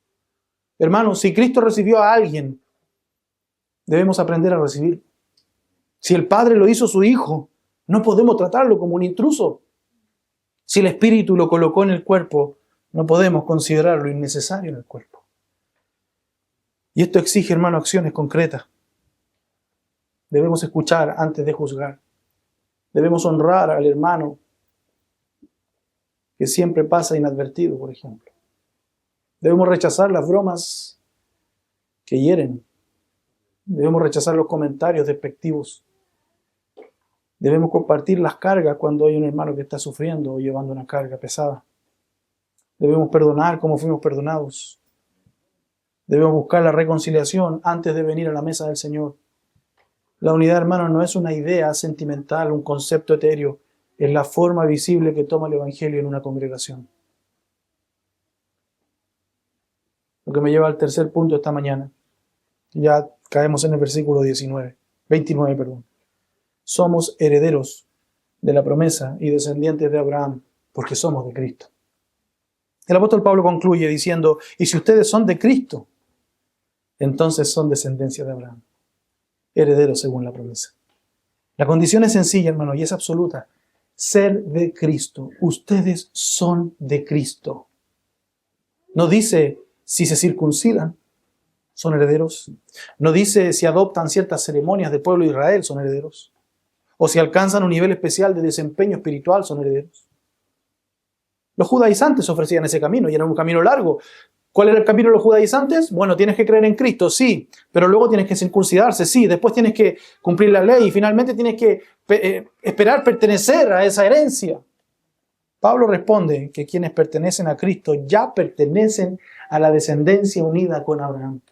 Hermanos, si Cristo recibió a alguien, debemos aprender a recibir. Si el Padre lo hizo su Hijo, no podemos tratarlo como un intruso. Si el Espíritu lo colocó en el cuerpo, no podemos considerarlo innecesario en el cuerpo. Y esto exige, hermano, acciones concretas. Debemos escuchar antes de juzgar. Debemos honrar al hermano que siempre pasa inadvertido, por ejemplo. Debemos rechazar las bromas que hieren. Debemos rechazar los comentarios despectivos. Debemos compartir las cargas cuando hay un hermano que está sufriendo o llevando una carga pesada. Debemos perdonar como fuimos perdonados. Debemos buscar la reconciliación antes de venir a la mesa del Señor. La unidad, hermano, no es una idea sentimental, un concepto etéreo. Es la forma visible que toma el Evangelio en una congregación. Lo que me lleva al tercer punto esta mañana. Ya caemos en el versículo 29. Somos herederos de la promesa y descendientes de Abraham, porque somos de Cristo. El apóstol Pablo concluye diciendo, y si ustedes son de Cristo, entonces son descendencia de Abraham, herederos según la promesa. La condición es sencilla, hermano, y es absoluta. Ser de Cristo. Ustedes son de Cristo. No dice si se circuncidan, son herederos. No dice si adoptan ciertas ceremonias del pueblo de Israel, son herederos. O si alcanzan un nivel especial de desempeño espiritual, son herederos. Los judaizantes ofrecían ese camino y era un camino largo. ¿Cuál era el camino de los judaizantes? Bueno, tienes que creer en Cristo, sí, pero luego tienes que circuncidarse, sí, después tienes que cumplir la ley y finalmente tienes que esperar pertenecer a esa herencia. Pablo responde que quienes pertenecen a Cristo ya pertenecen a la descendencia unida con Abraham.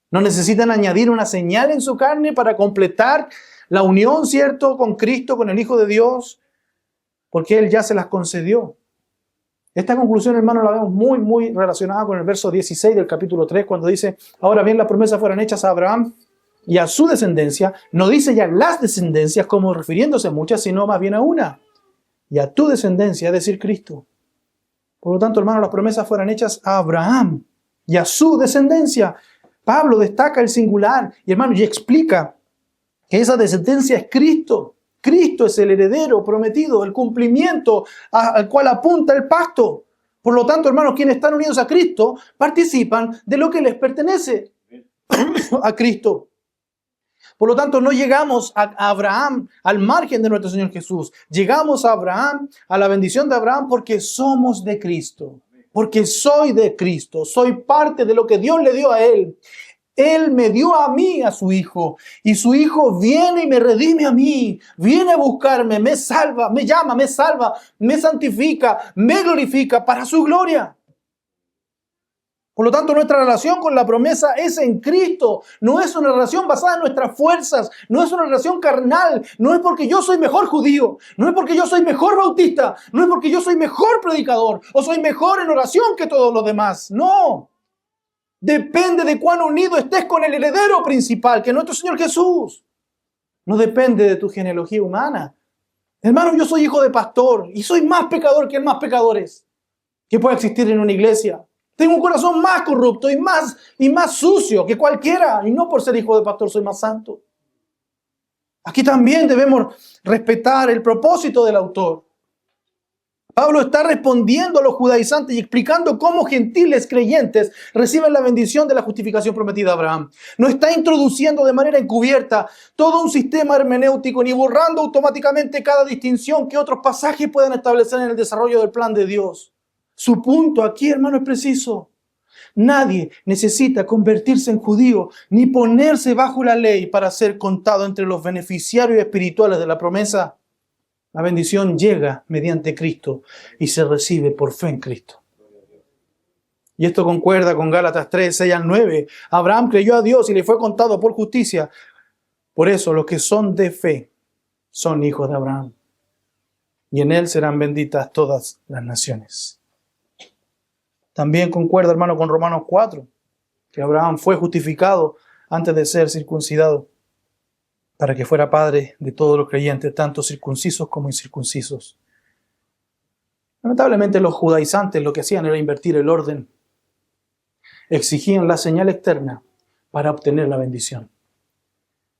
No necesitan añadir una señal en su carne para completar la unión, ¿cierto?, con Cristo, con el Hijo de Dios, porque Él ya se las concedió. Esta conclusión, hermano, la vemos muy relacionada con el verso 16 del capítulo 3, cuando dice, ahora bien, las promesas fueron hechas a Abraham y a su descendencia. No dice ya las descendencias como refiriéndose a muchas, sino más bien a una. Y a tu descendencia, es decir, Cristo. Por lo tanto, hermano, las promesas fueron hechas a Abraham y a su descendencia. Pablo destaca el singular y, hermano, y explica que esa descendencia es Cristo. Cristo es el heredero prometido, el cumplimiento al cual apunta el pacto. Por lo tanto, hermanos, quienes están unidos a Cristo participan de lo que les pertenece a Cristo. Por lo tanto, no llegamos a Abraham al margen de nuestro Señor Jesús. Llegamos a Abraham, a la bendición de Abraham, porque somos de Cristo. Porque soy de Cristo. Soy parte de lo que Dios le dio a Él. Él me dio a mí, a su Hijo, y su Hijo viene y me redime a mí, viene a buscarme, me salva, me llama, me salva, me santifica, me glorifica para su gloria. Por lo tanto, nuestra relación con la promesa es en Cristo. No es una relación basada en nuestras fuerzas, no es una relación carnal, no es porque yo soy mejor judío, no es porque yo soy mejor bautista, no es porque yo soy mejor predicador o soy mejor en oración que todos los demás. No. Depende de cuán unido estés con el heredero principal, que es nuestro Señor Jesús. No depende de tu genealogía humana. Hermano, yo soy hijo de pastor y soy más pecador que el más pecadores que puede existir en una iglesia. Tengo un corazón más corrupto y más sucio que cualquiera. Y no por ser hijo de pastor soy más santo. Aquí también debemos respetar el propósito del autor. Pablo está respondiendo a los judaizantes y explicando cómo gentiles creyentes reciben la bendición de la justificación prometida a Abraham. No está introduciendo de manera encubierta todo un sistema hermenéutico ni borrando automáticamente cada distinción que otros pasajes puedan establecer en el desarrollo del plan de Dios. Su punto aquí, hermano, es preciso. Nadie necesita convertirse en judío ni ponerse bajo la ley para ser contado entre los beneficiarios espirituales de la promesa. La bendición llega mediante Cristo y se recibe por fe en Cristo. Y esto concuerda con Gálatas 3, 6 al 9. Abraham creyó a Dios y le fue contado por justicia. Por eso los que son de fe son hijos de Abraham. Y en él serán benditas todas las naciones. También concuerda, hermano, con Romanos 4, que Abraham fue justificado antes de ser circuncidado, para que fuera padre de todos los creyentes, tanto circuncisos como incircuncisos. Lamentablemente los judaizantes lo que hacían era invertir el orden. Exigían la señal externa para obtener la bendición.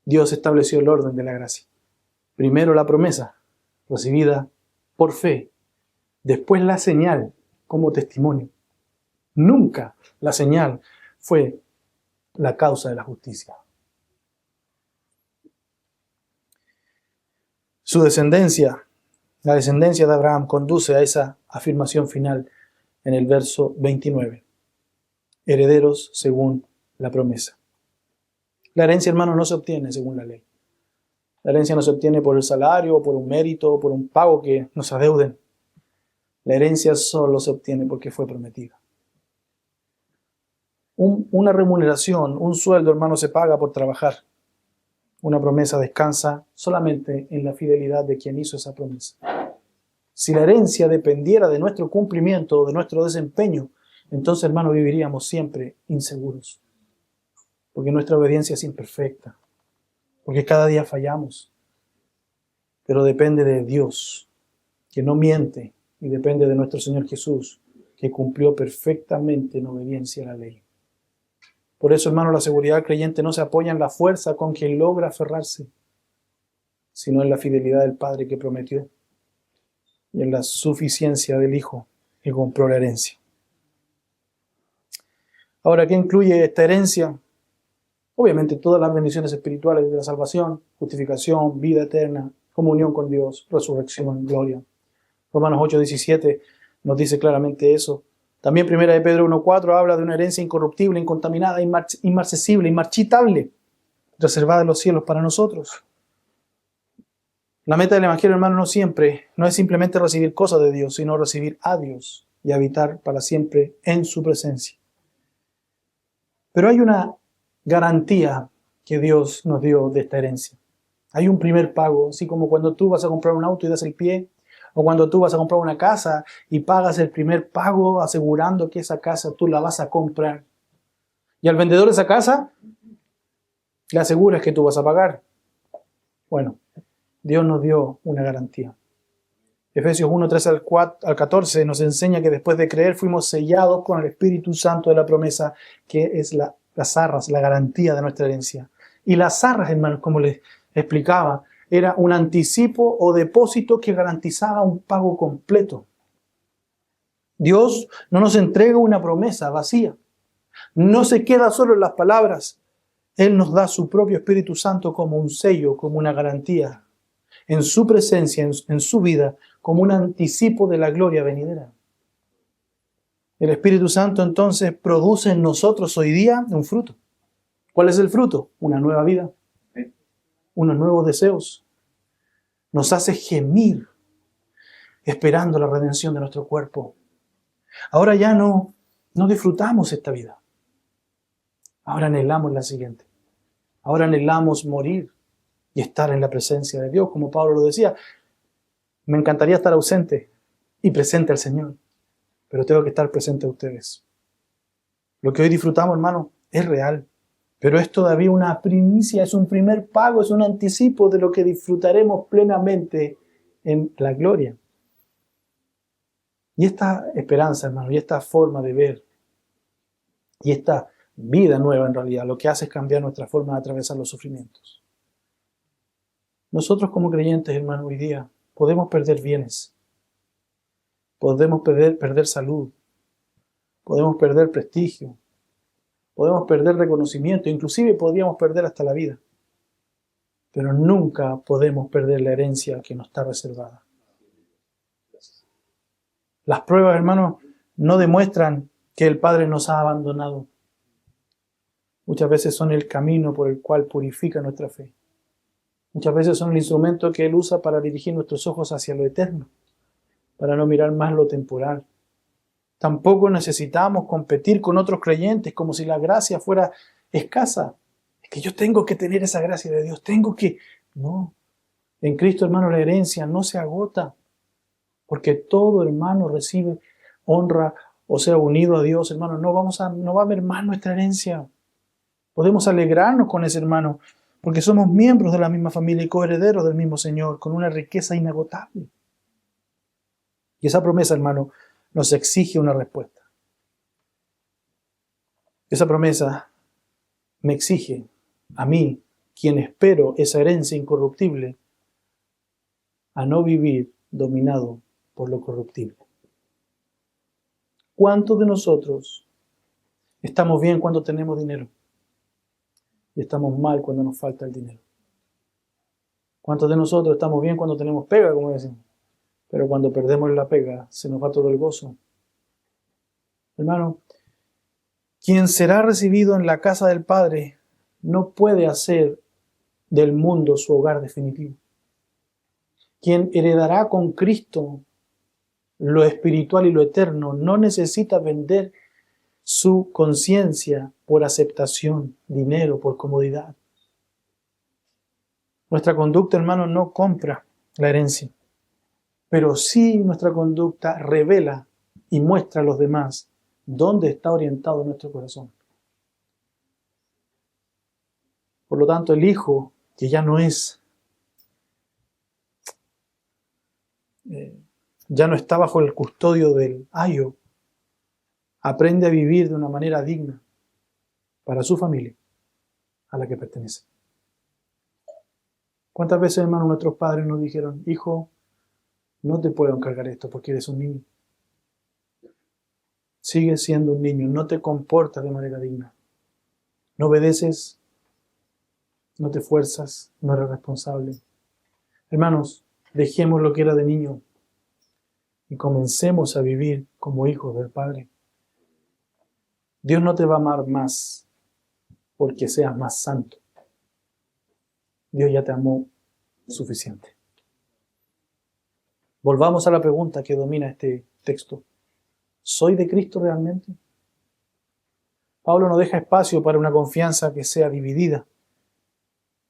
Dios estableció el orden de la gracia. Primero la promesa, recibida por fe. Después la señal como testimonio. Nunca la señal fue la causa de la justicia. Su descendencia, la descendencia de Abraham, conduce a esa afirmación final en el verso 29. Herederos según la promesa. La herencia, hermano, no se obtiene según la ley. La herencia no se obtiene por el salario, por un mérito, por un pago que nos adeuden. La herencia solo se obtiene porque fue prometida. Una remuneración, un sueldo, hermano, se paga por trabajar. Una promesa descansa solamente en la fidelidad de quien hizo esa promesa. Si la herencia dependiera de nuestro cumplimiento o de nuestro desempeño, entonces, hermano, viviríamos siempre inseguros. Porque nuestra obediencia es imperfecta. Porque cada día fallamos. Pero depende de Dios, que no miente, y depende de nuestro Señor Jesús, que cumplió perfectamente en obediencia a la ley. Por eso, hermano, la seguridad del creyente no se apoya en la fuerza con que logra aferrarse, sino en la fidelidad del Padre que prometió y en la suficiencia del Hijo que compró la herencia. Ahora, ¿qué incluye esta herencia? Obviamente todas las bendiciones espirituales de la salvación, justificación, vida eterna, comunión con Dios, resurrección, gloria. Romanos 8:17 nos dice claramente eso. También 1 de Pedro 1:4 habla de una herencia incorruptible, incontaminada, inmarcesible, inmarchitable, reservada en los cielos para nosotros. La meta del Evangelio, hermano, no es simplemente recibir cosas de Dios, sino recibir a Dios y habitar para siempre en su presencia. Pero hay una garantía que Dios nos dio de esta herencia. Hay un primer pago, así como cuando tú vas a comprar un auto y das el pie, o cuando tú vas a comprar una casa y pagas el primer pago asegurando que esa casa tú la vas a comprar. Y al vendedor de esa casa le aseguras que tú vas a pagar. Bueno, Dios nos dio una garantía. Efesios 1, 13 al 14 nos enseña que después de creer fuimos sellados con el Espíritu Santo de la promesa, que es las arras, la garantía de nuestra herencia. Y las arras, hermanos, como les explicaba, era un anticipo o depósito que garantizaba un pago completo. Dios no nos entrega una promesa vacía. No se queda solo en las palabras. Él nos da su propio Espíritu Santo como un sello, como una garantía, en su presencia, en su vida, como un anticipo de la gloria venidera. El Espíritu Santo entonces produce en nosotros hoy día un fruto. ¿Cuál es el fruto? Una nueva vida, unos nuevos deseos. Nos hace gemir esperando la redención de nuestro cuerpo. Ahora ya no disfrutamos esta vida. Ahora anhelamos la siguiente. Ahora anhelamos morir y estar en la presencia de Dios, como Pablo lo decía. Me encantaría estar ausente y presente al Señor, pero tengo que estar presente a ustedes. Lo que hoy disfrutamos, hermano, es real, pero es todavía una primicia, es un primer pago, es un anticipo de lo que disfrutaremos plenamente en la gloria. Y esta esperanza, hermano, y esta forma de ver, y esta vida nueva en realidad, lo que hace es cambiar nuestra forma de atravesar los sufrimientos. Nosotros como creyentes, hermano, hoy día podemos perder bienes, podemos perder salud, podemos perder prestigio, podemos perder reconocimiento, inclusive podríamos perder hasta la vida. Pero nunca podemos perder la herencia que nos está reservada. Las pruebas, hermanos, no demuestran que el Padre nos ha abandonado. Muchas veces son el camino por el cual purifica nuestra fe. Muchas veces son el instrumento que Él usa para dirigir nuestros ojos hacia lo eterno, para no mirar más lo temporal. Tampoco necesitamos competir con otros creyentes como si la gracia fuera escasa. Es que yo tengo que tener esa gracia de Dios, No. En Cristo, hermano, la herencia no se agota, porque todo hermano recibe honra, o sea, unido a Dios, hermano. No va a mermar nuestra herencia. Podemos alegrarnos con ese hermano, porque somos miembros de la misma familia y coherederos del mismo Señor, con una riqueza inagotable. Y esa promesa, hermano, nos exige una respuesta. Esa promesa me exige a mí, quien espero esa herencia incorruptible, a no vivir dominado por lo corruptible. ¿Cuántos de nosotros estamos bien cuando tenemos dinero y estamos mal cuando nos falta el dinero? ¿Cuántos de nosotros estamos bien cuando tenemos pega, como decimos? Pero cuando perdemos la pega, se nos va todo el gozo. Hermano, quien será recibido en la casa del Padre no puede hacer del mundo su hogar definitivo. Quien heredará con Cristo lo espiritual y lo eterno no necesita vender su conciencia por aceptación, dinero, por comodidad. Nuestra conducta, hermano, no compra la herencia, pero sí nuestra conducta revela y muestra a los demás dónde está orientado nuestro corazón. Por lo tanto, el hijo, que ya no está bajo el custodio del ayo, aprende a vivir de una manera digna para su familia a la que pertenece. ¿Cuántas veces, hermano, nuestros padres nos dijeron: hijo, no te puedo encargar esto porque eres un niño? Sigues siendo un niño, no te comportas de manera digna. No obedeces, no te esfuerzas, no eres responsable. Hermanos, dejemos lo que era de niño y comencemos a vivir como hijos del Padre. Dios no te va a amar más porque seas más santo. Dios ya te amó suficiente. Volvamos a la pregunta que domina este texto. ¿Soy de Cristo realmente? Pablo no deja espacio para una confianza que sea dividida.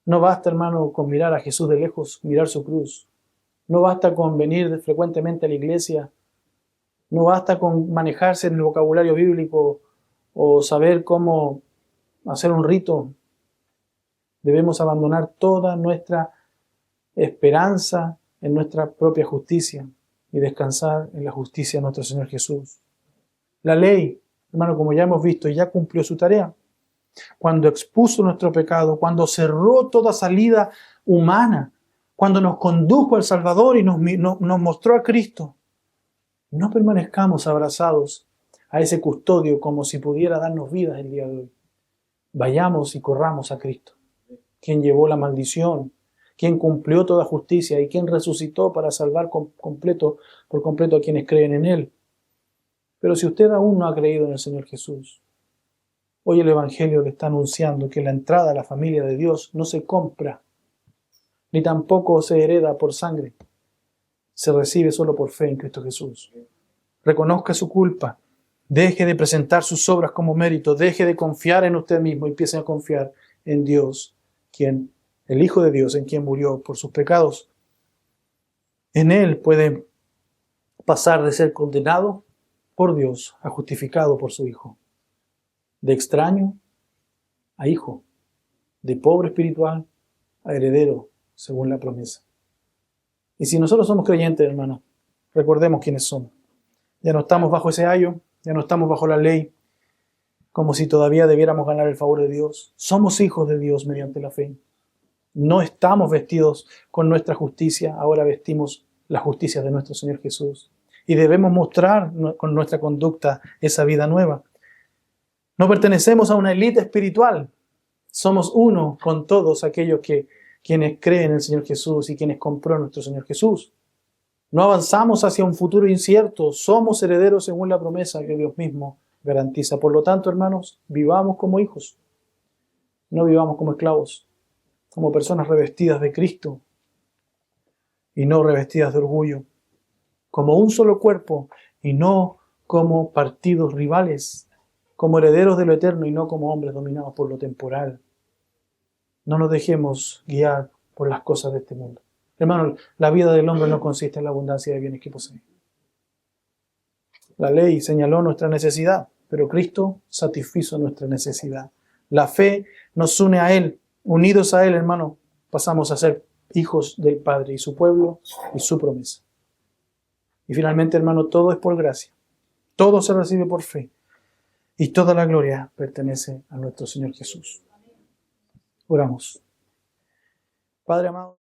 No basta, hermano, con mirar a Jesús de lejos, mirar su cruz. No basta con venir frecuentemente a la iglesia. No basta con manejarse en el vocabulario bíblico o saber cómo hacer un rito. Debemos abandonar toda nuestra esperanza en nuestra propia justicia y descansar en la justicia de nuestro Señor Jesús. La ley, hermano, como ya hemos visto, ya cumplió su tarea. Cuando expuso nuestro pecado, cuando cerró toda salida humana, cuando nos condujo al Salvador y nos mostró a Cristo, no permanezcamos abrazados a ese custodio como si pudiera darnos vida el día de hoy. Vayamos y corramos a Cristo, quien llevó la maldición, quien cumplió toda justicia y quien resucitó para salvar por completo a quienes creen en Él. Pero si usted aún no ha creído en el Señor Jesús, hoy el Evangelio le está anunciando que la entrada a la familia de Dios no se compra, ni tampoco se hereda por sangre. Se recibe solo por fe en Cristo Jesús. Reconozca su culpa. Deje de presentar sus obras como mérito. Deje de confiar en usted mismo y empiece a confiar en Dios, el Hijo de Dios, en quien murió por sus pecados. En Él puede pasar de ser condenado por Dios a justificado por su Hijo. De extraño a hijo. De pobre espiritual a heredero, según la promesa. Y si nosotros somos creyentes, hermanos, recordemos quiénes somos. Ya no estamos bajo ese ayo, ya no estamos bajo la ley, como si todavía debiéramos ganar el favor de Dios. Somos hijos de Dios mediante la fe. No estamos vestidos con nuestra justicia, ahora vestimos la justicia de nuestro Señor Jesús. Y debemos mostrar con nuestra conducta esa vida nueva. No pertenecemos a una élite espiritual. Somos uno con todos aquellos quienes creen en el Señor Jesús y quienes compró nuestro Señor Jesús. No avanzamos hacia un futuro incierto. Somos herederos según la promesa que Dios mismo garantiza. Por lo tanto, hermanos, vivamos como hijos. No vivamos como esclavos, como personas revestidas de Cristo y no revestidas de orgullo. Como un solo cuerpo y no como partidos rivales. Como herederos de lo eterno y no como hombres dominados por lo temporal. No nos dejemos guiar por las cosas de este mundo. Hermano, la vida del hombre no consiste en la abundancia de bienes que posee. La ley señaló nuestra necesidad, pero Cristo satisfizo nuestra necesidad. La fe nos une a Él. Unidos a Él, hermano, pasamos a ser hijos del Padre y su pueblo y su promesa. Y finalmente, hermano, todo es por gracia. Todo se recibe por fe. Y toda la gloria pertenece a nuestro Señor Jesús. Oramos. Padre amado.